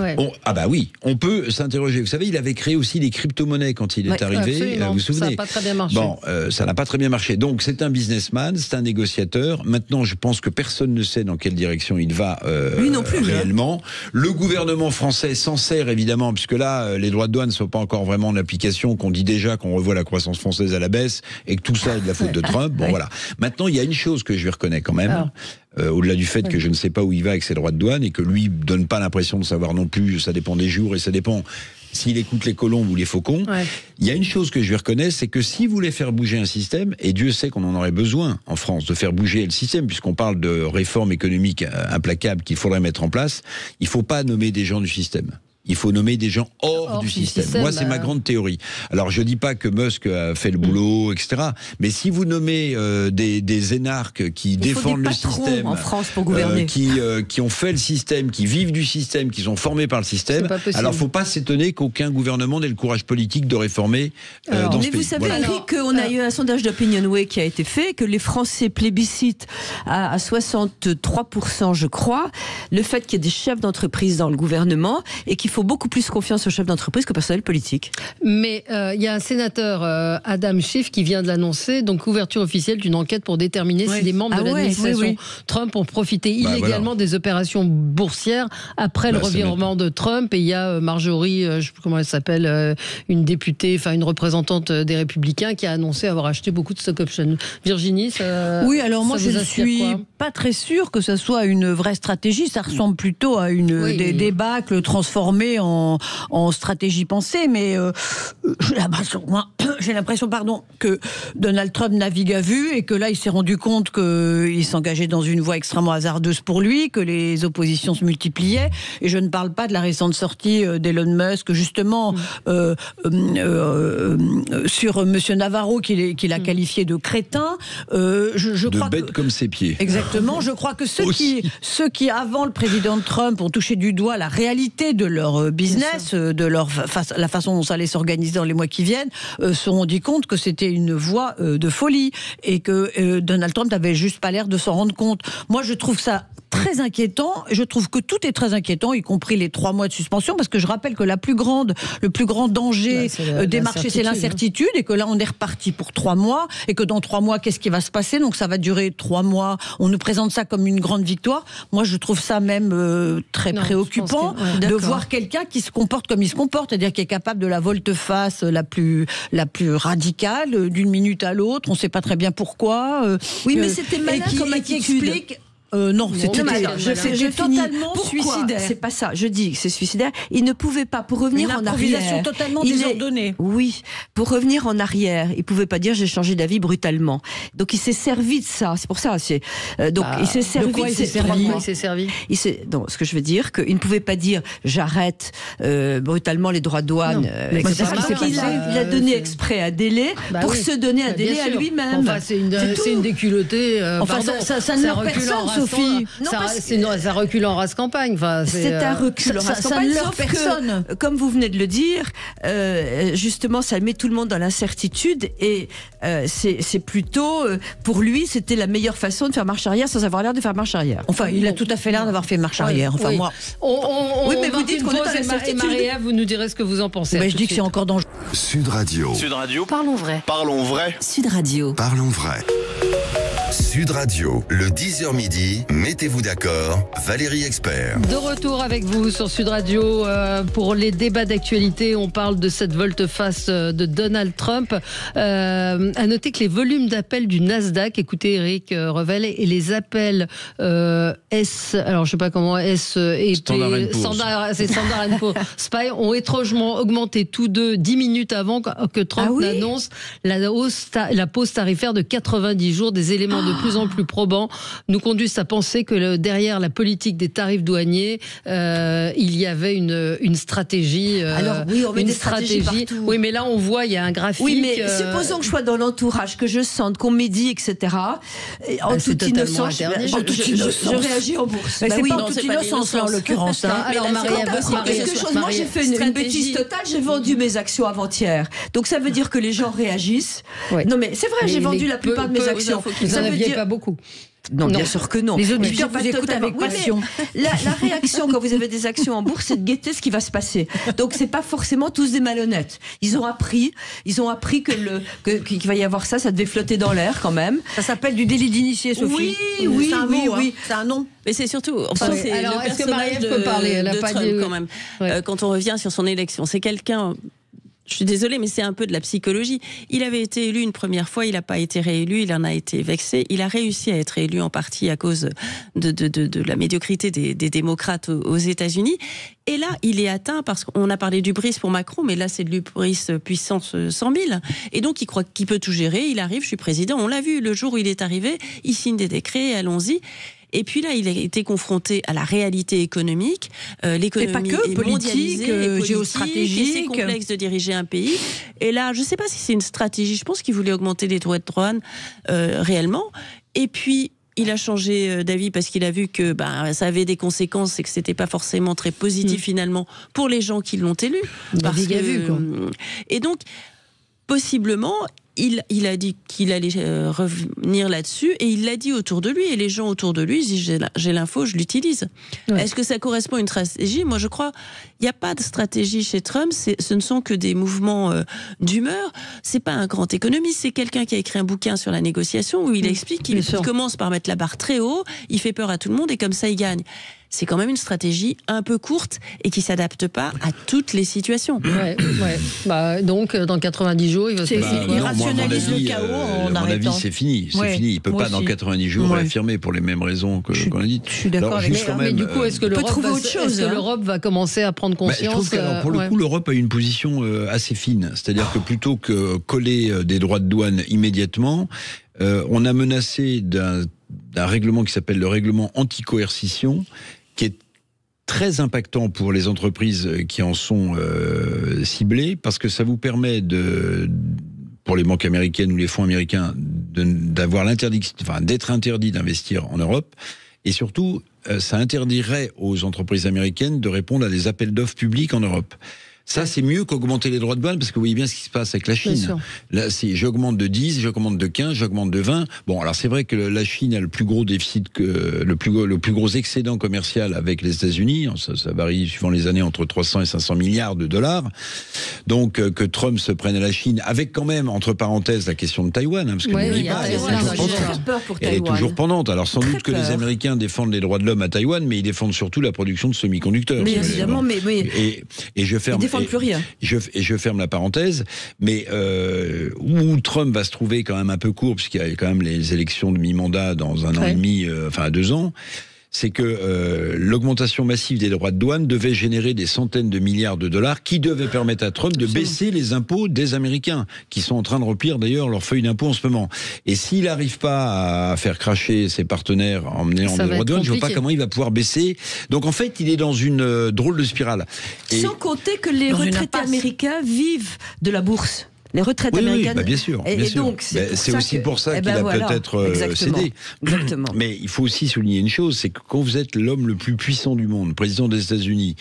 On peut s'interroger. Vous savez, il avait créé aussi les crypto-monnaies quand il est arrivé. Vous vous souvenez? Ça n'a pas très bien marché. Bon, ça n'a pas très bien marché. Donc, c'est un businessman, c'est un négociateur. Maintenant, je pense que personne ne sait dans quelle direction il va lui non plus, réellement. Le gouvernement français s'en sert évidemment, puisque là, les droits de douane ne sont pas encore vraiment en application, qu'on dit déjà qu'on revoit la croissance française à la baisse et que tout ça est de la faute de Trump. Bon, voilà. Maintenant, il y a une chose que je lui reconnais quand même. Au-delà du fait que je ne sais pas où il va avec ses droits de douane et que lui donne pas l'impression de savoir non plus, ça dépend des jours et ça dépend s'il écoute les colombes ou les faucons. Il y a une chose que je lui reconnais, c'est que s'il voulait faire bouger un système, et Dieu sait qu'on en aurait besoin en France de faire bouger le système, puisqu'on parle de réformes économiques implacables qu'il faudrait mettre en place, il ne faut pas nommer des gens du système. Il faut nommer des gens hors du système. Moi, c'est ma grande théorie. Alors, je dis pas que Musk a fait le boulot, etc. Mais si vous nommez des énarques qui défendent le système, en France pour gouverner, qui ont fait le système, qui vivent du système, qui sont formés par le système, alors faut pas s'étonner qu'aucun gouvernement n'ait le courage politique de réformer dans ce pays. Mais vous savez, Eric, qu'on a eu un sondage d'Opinionway qui a été fait, que les Français plébiscitent à 63%, je crois, le fait qu'il y ait des chefs d'entreprise dans le gouvernement et qu'il faut beaucoup plus confiance aux chefs d'entreprise qu'au personnel politique. Mais il y a un sénateur, Adam Schiff, qui vient de l'annoncer, donc ouverture officielle d'une enquête pour déterminer si les membres de l'administration Trump ont profité illégalement des opérations boursières après le revirement de Trump. Et il y a Marjorie, je ne sais plus comment elle s'appelle, une députée, enfin une représentante des Républicains qui a annoncé avoir acheté beaucoup de stock options. Virginie, oui, alors moi je ne suis pas très sûre que ce soit une vraie stratégie. Ça ressemble plutôt à des débâcles transformés en stratégie pensée, mais j'ai l'impression, que Donald Trump navigue à vue et que là il s'est rendu compte qu'il s'engageait dans une voie extrêmement hasardeuse pour lui, que les oppositions se multipliaient, et je ne parle pas de la récente sortie d'Elon Musk justement sur Monsieur Navarro qu'il a qualifié de crétin. Je crois bête comme ses pieds. Exactement. Je crois que ceux qui avant le président Trump ont touché du doigt la réalité de leur business, de la façon dont ça allait s'organiser dans les mois qui viennent, se sont rendus compte que c'était une voie de folie et que Donald Trump n'avait juste pas l'air de s'en rendre compte. Moi, je trouve ça très inquiétant. Je trouve que tout est très inquiétant, y compris les 3 mois de suspension, parce que je rappelle que le plus grand danger des marchés, c'est l'incertitude, et que là, on est reparti pour 3 mois, et que dans 3 mois, qu'est-ce qui va se passer? Donc ça va durer 3 mois. On nous présente ça comme une grande victoire. Moi, je trouve ça même très préoccupant de voir quelqu'un qui se comporte comme il se comporte, c'est-à-dire qui est capable de la volte-face la plus radicale, d'une minute à l'autre. On ne sait pas très bien pourquoi. Oui, mais c'était malin comme attitude. Explique. Non, c'était totalement suicidaire. C'est pas ça. Je dis que c'est suicidaire. Il ne pouvait pas, pour revenir en arrière. Totalement désordonnée. Oui, pour revenir en arrière, il pouvait pas dire j'ai changé d'avis brutalement. Donc il s'est servi de ça. C'est pour ça. Il s'est servi. De quoi il s'est servi? Donc ce que je veux dire, qu'il ne pouvait pas dire j'arrête brutalement les droits de douane. Il a donné exprès un délai pour se donner un délai à lui-même. Enfin, c'est une déculottée. Enfin, ça ne leur personne. Sophie, ça recule en race campagne. Enfin, c'est un recul en race campagne. Sauf personne. Que, comme vous venez de le dire, justement, ça met tout le monde dans l'incertitude et c'est plutôt, pour lui, c'était la meilleure façon de faire marche arrière sans avoir l'air de faire marche arrière. Enfin, il a tout à fait l'air d'avoir fait marche arrière. Enfin, moi. Oui, mais vous dites qu'on est dans l'incertitude. Marie-Ève, vous nous direz ce que vous en pensez. Je dis que c'est encore dangereux. Sud Radio. Parlons vrai. Parlons vrai. Sud Radio. Parlons vrai. Sud Radio, le 10h midi, mettez-vous d'accord, Valérie Expert. De retour avec vous sur Sud Radio pour les débats d'actualité. On parle de cette volte-face de Donald Trump. À noter que les volumes d'appels du Nasdaq, écoutez Eric Revel, et les appels alors je sais pas comment, Standard & Poor's SPY ont étrangement augmenté tous deux 10 minutes avant que Trump n'annonce la pause tarifaire de 90 jours. Des éléments de plus en plus probants nous conduisent à penser que derrière la politique des tarifs douaniers, il y avait une stratégie. Alors oui, on met des stratégies partout. Oui, mais là on voit, il y a un graphique. Oui, mais supposons que je sois dans l'entourage, que je sente qu'on médit, etc. En toute innocence, je réagis en bourse. Mais c'est pas en toute innocence là en l'occurrence. Alors moi j'ai fait une bêtise totale, j'ai vendu mes actions avant-hier. Donc ça veut dire que les gens réagissent. Non mais c'est vrai, j'ai vendu la plupart de mes actions. Vous n'en aviez pas beaucoup. Non, bien sûr que non. Les auditeurs vous écoutent avec passion. La réaction quand vous avez des actions en bourse, c'est de guetter ce qui va se passer. Donc c'est pas forcément tous des malhonnêtes. Ils ont appris qu'il va y avoir ça devait flotter dans l'air quand même. Ça s'appelle du délit d'initié, Sophie. Oui, c'est un nom. Mais c'est surtout, c'est alors, le personnage de Trump quand même. Quand on revient sur son élection, c'est quelqu'un. Je suis désolée, mais c'est un peu de la psychologie. Il avait été élu une première fois, il n'a pas été réélu, il en a été vexé. Il a réussi à être élu en partie à cause de la médiocrité des démocrates aux États-Unis. Et là, il est atteint parce qu'on a parlé d'hubris pour Macron, mais là, c'est de l'hubris puissance 100 000. Et donc, il croit qu'il peut tout gérer. Il arrive, je suis président. On l'a vu le jour où il est arrivé. Il signe des décrets, allons-y. Et puis là, il a été confronté à la réalité économique, l'économie est mondialisée, géostratégique. Et c'est complexe de diriger un pays. Et là, je ne sais pas si c'est une stratégie. Je pense qu'il voulait augmenter les droits de douane réellement. Et puis, il a changé d'avis parce qu'il a vu que ça avait des conséquences et que c'était pas forcément très positif finalement pour les gens qui l'ont élu. Et donc, possiblement, il a dit qu'il allait revenir là-dessus et il l'a dit autour de lui. Et les gens autour de lui disent j'ai l'info, je l'utilise. Ouais. Est-ce que ça correspond à une stratégie ? Moi, je crois il n'y a pas de stratégie chez Trump. Ce ne sont que des mouvements d'humeur. C'est pas un grand économiste. C'est quelqu'un qui a écrit un bouquin sur la négociation où il explique qu'il commence par mettre la barre très haut. Il fait peur à tout le monde et comme ça, il gagne. C'est quand même une stratégie un peu courte et qui ne s'adapte pas à toutes les situations. Donc, dans 90 jours, il va se passer. Il rationalise le chaos en arrêtant. À mon avis, c'est fini. C'est fini. Il ne peut pas, dans 90 jours, réaffirmer pour les mêmes raisons qu'on a dites. Je suis d'accord avec ça. Mais du coup, est-ce que l'Europe va commencer à prendre conscience je trouve que, pour le coup, l'Europe a une position assez fine. C'est-à-dire que plutôt que coller des droits de douane immédiatement, on a menacé d'un règlement qui s'appelle le règlement anti-coercition, qui est très impactant pour les entreprises qui en sont ciblées, parce que ça vous permet pour les banques américaines ou les fonds américains d'être interdit d'investir en Europe, et surtout ça interdirait aux entreprises américaines de répondre à des appels d'offres publics en Europe. Ça, c'est mieux qu'augmenter les droits de douane, parce que vous voyez bien ce qui se passe avec la Chine. Là, si j'augmente de 10, j'augmente de 15, j'augmente de 20. Bon, alors c'est vrai que la Chine a le plus gros déficit, le plus gros excédent commercial avec les États-Unis. Ça varie suivant les années entre 300 et 500 milliards de dollars. Donc, que Trump se prenne à la Chine, avec quand même, entre parenthèses, la question de Taïwan, parce que elle est toujours pendante. Alors, sans doute que les Américains défendent les droits de l'homme à Taïwan, mais ils défendent surtout la production de semi-conducteurs. Mais évidemment, et je ferme. Plus rien. Je ferme la parenthèse, mais où Trump va se trouver quand même un peu court, puisqu'il y a quand même les élections de mi-mandat dans un an et demi, à 2 ans, c'est que l'augmentation massive des droits de douane devait générer des centaines de milliards de dollars qui devaient permettre à Trump de baisser les impôts des Américains, qui sont en train de remplir d'ailleurs leur feuille d'impôt en ce moment. Et s'il n'arrive pas à faire cracher ses partenaires en menant des droits de douane, je ne vois pas comment il va pouvoir baisser. Donc en fait, il est dans une drôle de spirale. Sans compter que les retraités américains vivent de la bourse. Les retraites américaines. Oui, bien sûr. Donc, c'est aussi pour ça qu'il a peut-être cédé. Exactement. Mais il faut aussi souligner une chose, c'est que quand vous êtes l'homme le plus puissant du monde, président des États-Unis,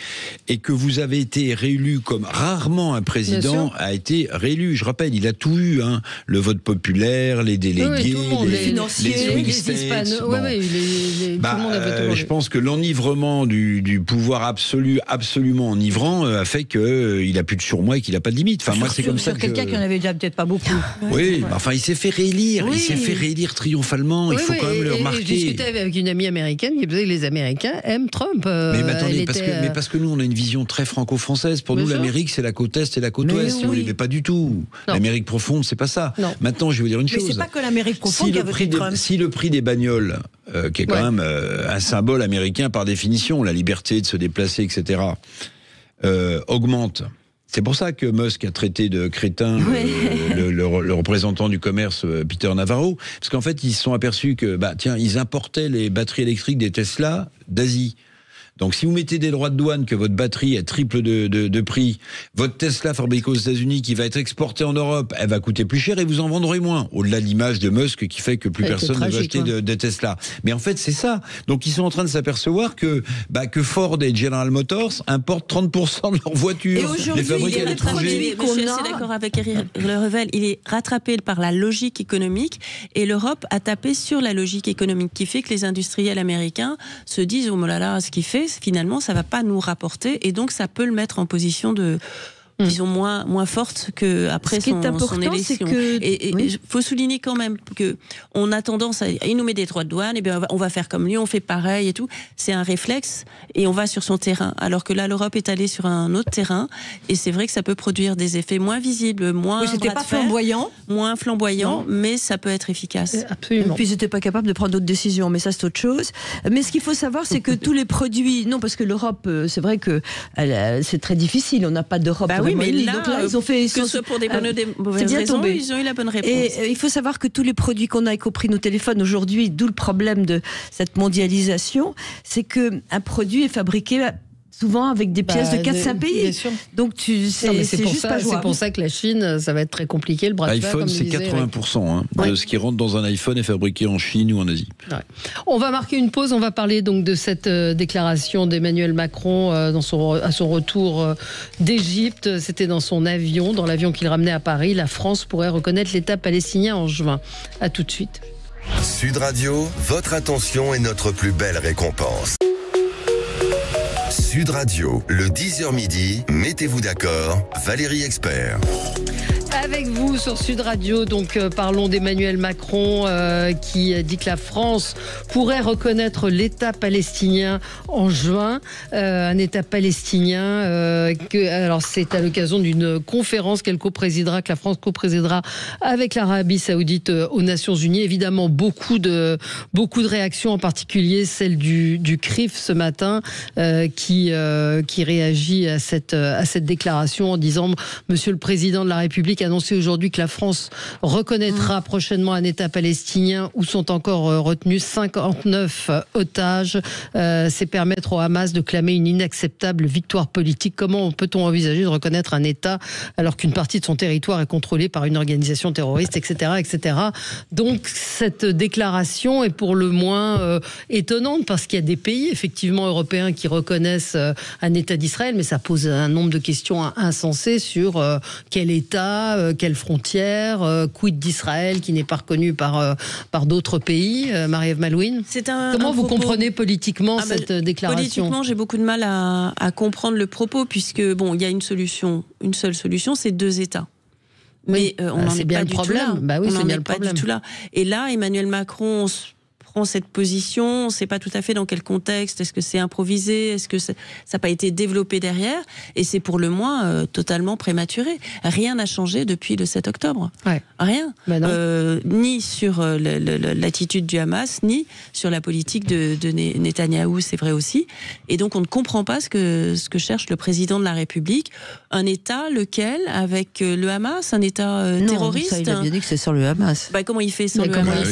et que vous avez été réélu comme rarement un président a été réélu. Je rappelle, il a tout eu, le vote populaire, les délégués, les financiers, les hispanos. Tout le monde a fait tout. Je pense que l'enivrement du pouvoir absolument enivrant, a fait qu'il a plus de surmoi et qu'il n'a pas de limite. Enfin, moi, c'est comme ça que en avait déjà peut-être pas beaucoup. Oui, enfin, il s'est fait réélire. Il s'est fait réélire triomphalement. Il faut quand même le remarquer. Je discutais avec une amie américaine qui disait que les Américains aiment Trump. Mais attendez, parce que nous, on a une vision très franco-française. Pour nous, l'Amérique, c'est la côte Est et la côte Ouest. Si vous voulez, mais pas du tout. L'Amérique profonde, c'est pas ça. Non. Maintenant, je vais vous dire une chose. Mais c'est pas que l'Amérique profonde qui a voté Trump. Si le prix des bagnoles, qui est quand même un symbole américain par définition, la liberté de se déplacer, etc., augmente. C'est pour ça que Musk a traité de crétin le représentant du commerce, Peter Navarro, parce qu'en fait, ils se sont aperçus que, ils importaient les batteries électriques des Tesla d'Asie. Donc, si vous mettez des droits de douane, que votre batterie est triple de prix, votre Tesla fabriquée aux États-Unis qui va être exportée en Europe, elle va coûter plus cher et vous en vendrez moins. Au-delà de l'image de Musk qui fait que plus personne ne veut acheter de Tesla. Mais en fait, c'est ça. Donc, ils sont en train de s'apercevoir que Ford et General Motors importent 30% de leurs voitures. Et aujourd'hui, il est rattrapé. Je suis assez d'accord avec Eric Revel. Il est rattrapé par la logique économique et l'Europe a tapé sur la logique économique qui fait que les industriels américains se disent oh là là, ce qu'il fait, finalement, ça va pas nous rapporter et donc ça peut le mettre en position de disons moins forte qu'après son élection. Et il faut souligner quand même qu'on a tendance il nous met des droits de douane, et bien on va faire comme lui, on fait pareil et tout. C'est un réflexe et on va sur son terrain. Alors que là, l'Europe est allée sur un autre terrain et c'est vrai que ça peut produire des effets moins visibles, moins flamboyant, mais ça peut être efficace. Absolument. Et puis ils n'étaient pas capables de prendre d'autres décisions, mais ça c'est autre chose. Mais ce qu'il faut savoir, c'est que tous les produits, parce que l'Europe, c'est vrai que c'est très difficile, on n'a pas d'Europe. Oui, mais là, donc là, ils ont fait, que ce soit pour des bonnes ou des mauvaises raisons, ils ont eu la bonne réponse. Et il faut savoir que tous les produits qu'on a, y compris nos téléphones aujourd'hui, d'où le problème de cette mondialisation, c'est qu'un produit est fabriqué souvent avec des pièces de 4-5 pays. Bien sûr. Donc c'est juste pas jouable. C'est pour ça que la Chine, ça va être très compliqué, le bras de fer. L'iPhone, c'est 80% de ce qui rentre dans un iPhone est fabriqué en Chine ou en Asie. Ouais. On va marquer une pause, on va parler donc de cette déclaration d'Emmanuel Macron à son retour d'Égypte. C'était dans son avion, dans l'avion qu'il ramenait à Paris. La France pourrait reconnaître l'État palestinien en juin. À tout de suite. Sud Radio, votre attention est notre plus belle récompense. Sud Radio, le 10h midi, mettez-vous d'accord, Valérie Expert. Avec vous sur Sud Radio, donc parlons d'Emmanuel Macron qui dit que la France pourrait reconnaître l'État palestinien en juin. Un État palestinien alors c'est à l'occasion d'une conférence que la France co-présidera avec l'Arabie Saoudite aux Nations Unies. Évidemment, beaucoup de réactions, en particulier celle du CRIF ce matin qui réagit à cette déclaration en disant Monsieur le Président de la République annoncé aujourd'hui que la France reconnaîtra prochainement un État palestinien où sont encore retenus 59 otages. C'est permettre au Hamas de clamer une inacceptable victoire politique. Comment peut-on envisager de reconnaître un État alors qu'une partie de son territoire est contrôlée par une organisation terroriste, etc., etc. Donc cette déclaration est pour le moins étonnante parce qu'il y a des pays effectivement européens qui reconnaissent un État d'Israël, mais ça pose un nombre de questions insensées sur quel État, quelles frontières, quid d'Israël qui n'est pas reconnu par d'autres pays. Marie-Ève Malouine, comment vous comprenez politiquement cette déclaration ? Politiquement, j'ai beaucoup de mal à comprendre le propos puisque bon, il y a une seule solution, c'est 2 États. Mais on n'en est pas du tout là. Bah oui, on c'est n'en bien est le pas problème. du tout là. Et là, Emmanuel Macron prend cette position, on ne sait pas tout à fait dans quel contexte, est-ce que c'est improvisé, est-ce que ça n'a pas été développé derrière, et c'est pour le moins totalement prématuré. Rien n'a changé depuis le 7 octobre. Ouais. Rien. Bah ni sur l'attitude du Hamas, ni sur la politique de Netanyahou, c'est vrai aussi. Et donc on ne comprend pas ce que cherche le président de la République. Un État, lequel, avec le Hamas, un État terroriste. Ça, il a bien dit que c'est sur le Hamas. Bah, comment il fait sans le Hamas?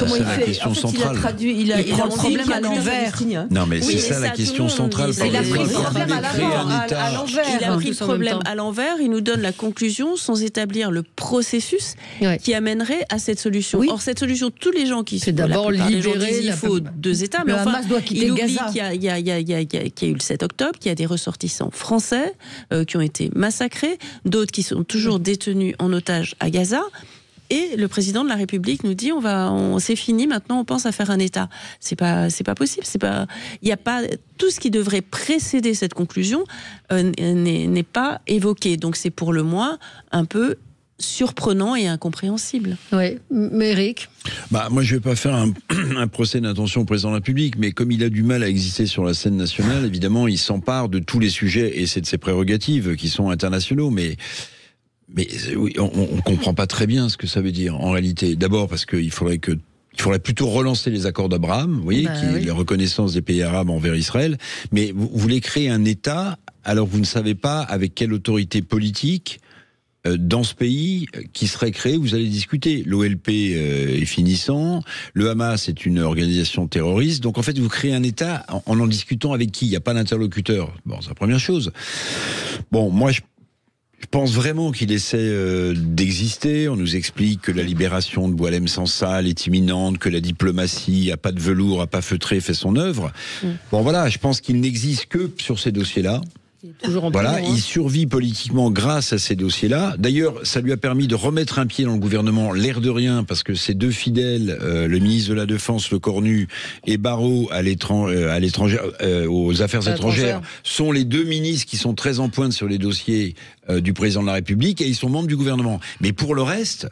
Comment il fait? En fait, il a traduit, il a le problème à l'envers. Non, mais Oui, c'est ça la question centrale. Il a pris le problème à l'envers. Il a pris le problème à l'envers, il nous donne la conclusion sans établir le processus qui amènerait à cette solution. Oui. Or, cette solution, tous les gens qui c'est d'abord libérer. Il faut 2 États, mais enfin, Hamas doit quitter il oublie Gaza. qu'il y a eu le 7 octobre, qu'il y a des ressortissants français qui ont été massacrés, d'autres qui sont toujours détenus en otage à Gaza. Et le président de la République nous dit c'est fini, maintenant on pense à faire un État. C'est pas possible. Il y a pas tout ce qui devrait précéder cette conclusion n'est pas évoqué. Donc c'est pour le moins un peu surprenant et incompréhensible. Oui, mais Eric. Moi, je ne vais pas faire un procès d'intention au président de la République, mais comme il a du mal à exister sur la scène nationale, évidemment, il s'empare de tous les sujets, et c'est de ses prérogatives qui sont internationaux, mais oui, on ne comprend pas très bien ce que ça veut dire, en réalité. D'abord parce qu'il faudrait plutôt relancer les accords d'Abraham, vous voyez, la reconnaissance des pays arabes envers Israël, mais vous voulez créer un État, alors vous ne savez pas avec quelle autorité politique dans ce pays qui serait créé, vous allez discuter. L'OLP est finissant, le Hamas est une organisation terroriste, donc en fait vous créez un État en discutant avec qui? Il n'y a pas d'interlocuteur. Bon, c'est la première chose. Bon, moi je pense vraiment qu'il essaie d'exister. On nous explique que la libération de Boualem Sansal est imminente, que la diplomatie à pas de velours, à pas feutré fait son œuvre. Bon voilà, je pense qu'il n'existe que sur ces dossiers-là. Voilà, il survit politiquement grâce à ces dossiers-là. D'ailleurs, ça lui a permis de remettre un pied dans le gouvernement, l'air de rien, parce que ses 2 fidèles, le ministre de la Défense, Le Cornu, et Barrot aux Affaires étrangères, sont les 2 ministres qui sont très en pointe sur les dossiers du président de la République, et ils sont membres du gouvernement. Mais pour le reste,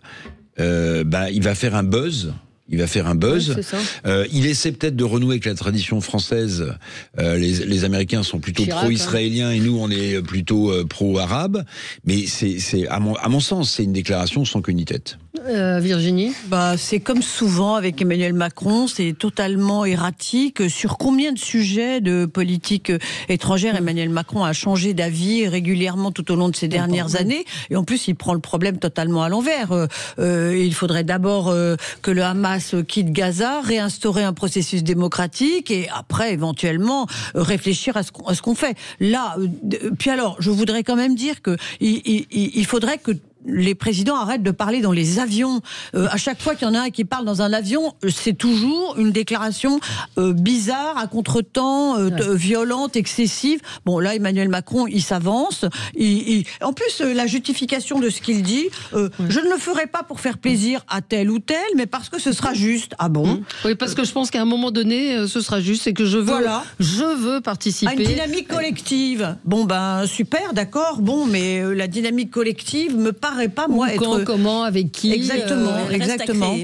il va faire un buzz. Il va faire un buzz. Ouais, il essaie peut-être de renouer avec la tradition française. Les Américains sont plutôt pro-israéliens et nous, on est plutôt pro-arabes. Mais c'est à mon sens, c'est une déclaration sans queue ni tête. Virginie ? C'est comme souvent avec Emmanuel Macron, c'est totalement erratique. Sur combien de sujets de politique étrangère Emmanuel Macron a changé d'avis régulièrement tout au long de ces dernières années. Et en plus, il prend le problème totalement à l'envers. Il faudrait d'abord que le Hamas quitte Gaza, réinstaurer un processus démocratique et après, éventuellement, réfléchir à ce qu'on fait. Là, puis alors, je voudrais quand même dire que il faudrait que les présidents arrêtent de parler dans les avions. À chaque fois qu'il y en a un qui parle dans un avion, c'est toujours une déclaration bizarre, à contretemps, violente, excessive. Bon, là, Emmanuel Macron, il s'avance. En plus, la justification de ce qu'il dit, je ne le ferai pas pour faire plaisir à tel ou tel, mais parce que ce sera juste. Ah bon ? Oui, parce que je pense qu'à un moment donné, ce sera juste, c'est que je veux participer. À une dynamique collective. Bon, super, d'accord. Bon, mais la dynamique collective me paraît pas, moi, comment, avec qui. Exactement.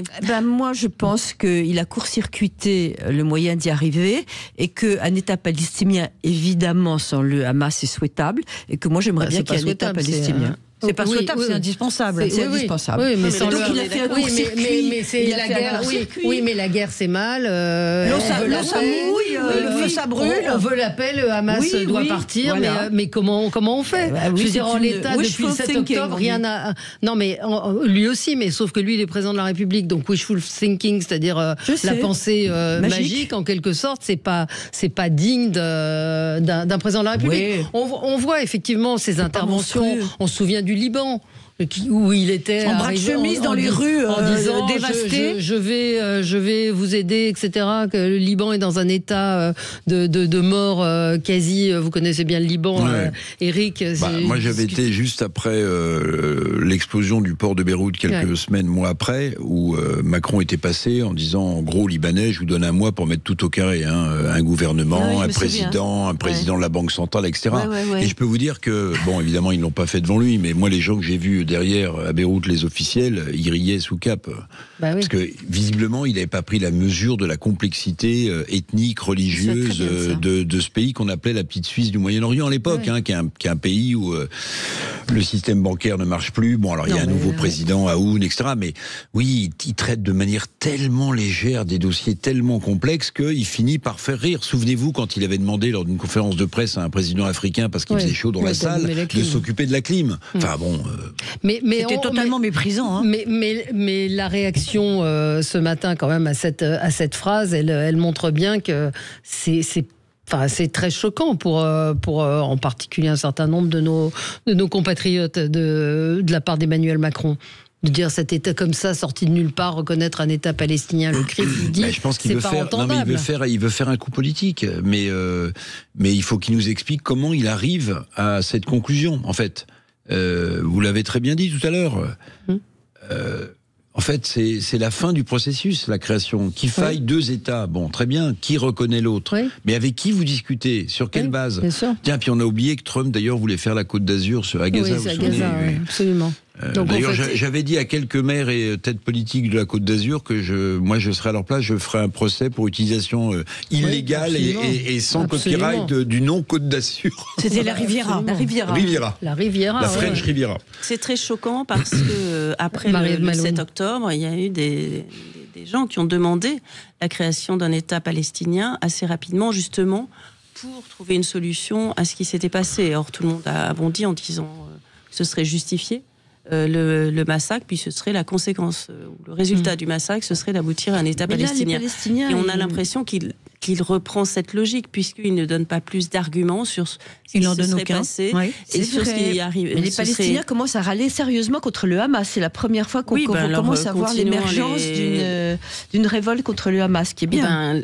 Moi, je pense qu'il a court-circuité le moyen d'y arriver et qu'un État palestinien, évidemment, sans le Hamas, est souhaitable et que moi, j'aimerais bien qu'il y ait un État palestinien. C'est pas souhaitable, c'est indispensable. C'est indispensable. Oui, mais donc il a fait un court-circuit. Mais c'est la guerre. Oui, mais la guerre, c'est mal. L'eau ça mouille, le feu ça brûle. On veut la paix, le Hamas doit partir. Voilà. Mais comment on fait ? Je veux dire, en l'état, depuis le 7 octobre, rien n'a... Non, mais lui aussi, mais sauf que lui, il est président de la République, donc wishful thinking, c'est-à-dire la pensée magique, en quelque sorte, c'est pas digne d'un président de la République. On voit effectivement ces interventions, on se souvient du Liban, où il était en bras de chemise dans les rues en disant dévastées. Je vais vous aider, etc. Que le Liban est dans un état de mort quasi. Vous connaissez bien le Liban, Eric. Moi, j'avais été juste après l'explosion du port de Beyrouth, quelques semaines, mois après, où Macron était passé en disant, en gros, Libanais, je vous donne un mois pour mettre tout au carré, un gouvernement, un président de la Banque centrale, etc. Et je peux vous dire que, bon, évidemment, ils l'ont pas fait devant lui, mais moi, les gens que j'ai vus derrière, à Beyrouth, les officiels, ils riaient sous cap. Parce que, visiblement, il n'avait pas pris la mesure de la complexité ethnique, religieuse de ce pays qu'on appelait la petite Suisse du Moyen-Orient à l'époque, qui est un pays où le système bancaire ne marche plus. Bon, alors il y a un nouveau président, Aoun, etc. Mais oui, il traite de manière tellement légère des dossiers tellement complexes qu'il finit par faire rire. Souvenez-vous, quand il avait demandé lors d'une conférence de presse à un président africain, parce qu'il faisait chaud dans la salle, de s'occuper de la clim. Enfin bon... Mais c'était totalement méprisant. Mais la réaction ce matin, quand même, à cette phrase, elle montre bien que c'est très choquant pour en particulier un certain nombre de nos compatriotes de la part d'Emmanuel Macron. De dire cet État comme ça, sorti de nulle part, reconnaître un État palestinien, le CRIF, il dit, je pense qu'il c'est pas entendable. Il veut faire un coup politique, mais il faut qu'il nous explique comment il arrive à cette conclusion, en fait. Vous l'avez très bien dit tout à l'heure. En fait, c'est la fin du processus, la création. Qu'il faille deux États, bon, très bien. Qui reconnaît l'autre ? Mais avec qui vous discutez ? Sur quelle base ? Bien sûr. Tiens, puis on a oublié que Trump, d'ailleurs, voulait faire la Côte d'Azur à Gaza. Oui, c'est à Gaza, absolument. D'ailleurs, j'avais dit à quelques maires et têtes politiques de la Côte d'Azur que moi, je serais à leur place, je ferais un procès pour utilisation illégale et sans copyright du nom Côte d'Azur. C'était la Riviera. La French Riviera. C'est très choquant parce que après le 7 octobre, il y a eu des gens qui ont demandé la création d'un État palestinien assez rapidement, justement, pour trouver une solution à ce qui s'était passé. Or, tout le monde a bondi en disant que ce serait justifié. Le massacre, puis ce serait la conséquence, le résultat du massacre, ce serait d'aboutir à un État palestinien. Et on a l'impression qu'il reprend cette logique, puisqu'il ne donne pas plus d'arguments sur ce qui se serait passé et sur ce qui arrive. Mais les Palestiniens commencent à râler sérieusement contre le Hamas. C'est la première fois qu'on commence à voir l'émergence d'une révolte contre le Hamas, qui est bien.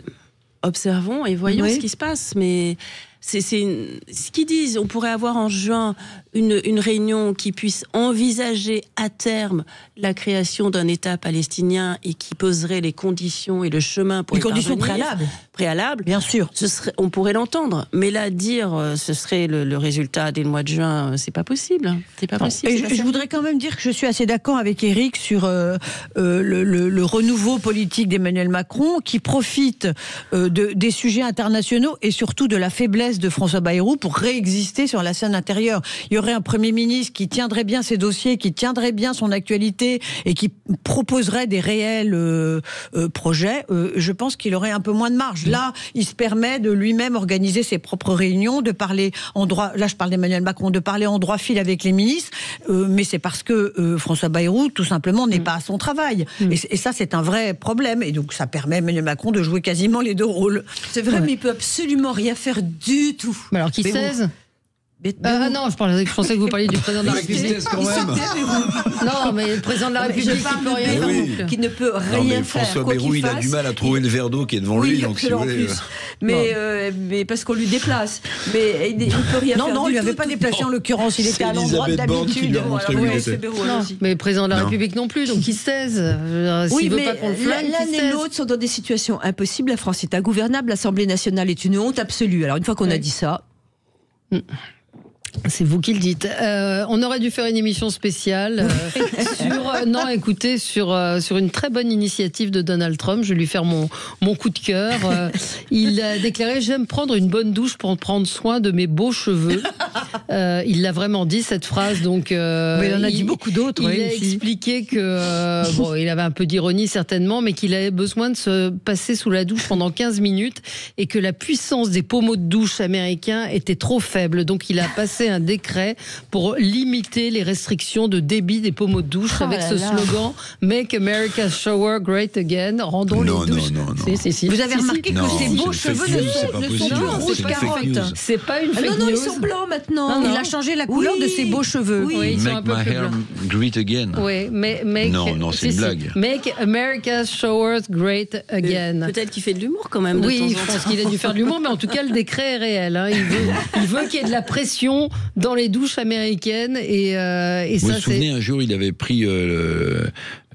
Observons et voyons ce qui se passe, mais ce qu'ils disent. On pourrait avoir en juin une réunion qui puisse envisager à terme la création d'un État palestinien et qui poserait les conditions et le chemin pour les conditions préalables, bien sûr. On pourrait l'entendre, mais là dire ce serait le résultat dès le mois de juin, c'est pas possible. C'est pas possible. Et je voudrais quand même dire que je suis assez d'accord avec Éric sur le renouveau politique d'Emmanuel Macron, qui profite des sujets internationaux et surtout de la faiblesse de François Bayrou pour réexister sur la scène intérieure. Il y aurait un Premier ministre qui tiendrait bien ses dossiers, qui tiendrait bien son actualité et qui proposerait des réels projets. Je pense qu'il aurait un peu moins de marge. Là, il se permet de lui-même organiser ses propres réunions, de parler en droit, là je parle d'Emmanuel Macron, de parler en droit fil avec les ministres, mais c'est parce que François Bayrou, tout simplement, n'est pas à son travail. Et ça, c'est un vrai problème. Et donc, ça permet à Emmanuel Macron de jouer quasiment les deux rôles. C'est vrai, mais il peut absolument rien faire du tout. Mais alors, qui 16 non, je pensais que vous parliez du président de la République. Quand même. Non, mais le président de la République qui peut rien faire. Qui ne peut rien faire. François Bayrou, il a du mal à trouver le verre d'eau qui est devant lui. Donc, si vous voulez, mais parce qu'on lui déplace. Mais il ne peut rien faire. Non, on lui avait pas déplacé en l'occurrence. Il était à l'endroit d'habitude. Mais le président de la République non plus, donc qui se taise. Oui, mais l'un et l'autre sont dans des situations impossibles. La France est ingouvernable. L'Assemblée nationale est une honte absolue. Alors une fois qu'on a dit ça. C'est vous qui le dites. On aurait dû faire une émission spéciale sur une très bonne initiative de Donald Trump. Je vais lui faire mon coup de cœur. Il a déclaré: j'aime prendre une bonne douche pour prendre soin de mes beaux cheveux. Il l'a vraiment dit, cette phrase. Donc, mais il en a dit beaucoup d'autres. Il a expliqué que il avait un peu d'ironie certainement, mais qu'il avait besoin de se passer sous la douche pendant 15 minutes et que la puissance des pommeaux de douche américains était trop faible. Donc il a passé un décret pour limiter les restrictions de débit des pommeaux de douche avec ce slogan Make America Shower Great Again. Rendons les douches. Non. Si. Vous avez remarqué que ces beaux cheveux ne sont plus rouge carotte. C'est pas une fake news. Non, ils sont blancs maintenant. Il a changé la couleur de ses beaux cheveux. Oui, ils sont un peu plus blancs. Great again. Oui, mais non, c'est une blague. Make America Showers Great Again. Peut-être qu'il fait de l'humour quand même. Oui, je pense qu'il a dû faire de l'humour, mais en tout cas, le décret est réel. Il veut qu'il y ait de la pression dans les douches américaines et vous ça, vous souvenez, un jour, il avait pris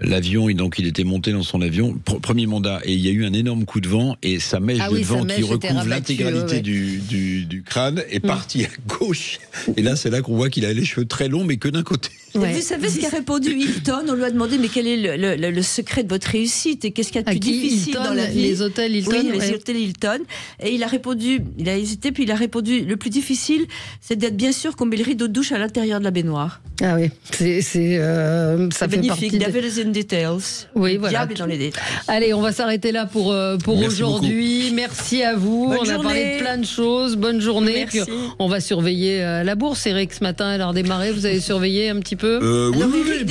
l'avion et donc il était monté dans son avion, premier mandat, et il y a eu un énorme coup de vent et sa mèche de vent qui recouvre l'intégralité du crâne est partie à gauche. Et là, c'est là qu'on voit qu'il a les cheveux très longs, mais que d'un côté. Ouais. Vous savez ce qu'a répondu Hilton? On lui a demandé mais quel est le secret de votre réussite et qu'est-ce qu'il y a de plus difficile dans la vie? Les hôtels Hilton. Oui, les hôtels Hilton. Et il a répondu, il a hésité, puis il a répondu: le plus difficile, c'est d'être bien sûr qu'on met le rideau de douche à l'intérieur de la baignoire. Ah oui, ça fait magnifique. Devil is in details. Oui, voilà. Diable dans les détails. Allez, on va s'arrêter là pour aujourd'hui. Beaucoup. Merci à vous. Bonne on journée. A parlé de plein de choses. Bonne journée. Merci. Puis on va surveiller la bourse. Eric, ce matin, elle a redémarré. Vous avez surveillé un petit peu? Oui, vous avez vu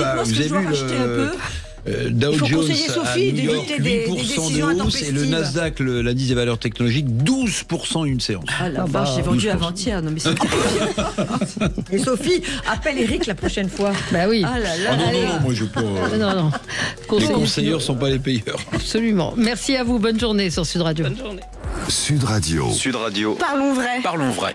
Dow Jones à New York, 8% de hausse, et le Nasdaq, l'indice des valeurs technologiques, 12% une séance. Ah la vache, j'ai vendu avant-hier. Non mais c'est Et Sophie, appelle Eric la prochaine fois. Bah oui. Ah là là. Non, moi je peux. Non. Les conseillers ne sont pas les payeurs. Absolument. Merci à vous. Bonne journée sur Sud Radio. Bonne journée. Sud Radio. Parlons vrai. Parlons vrai.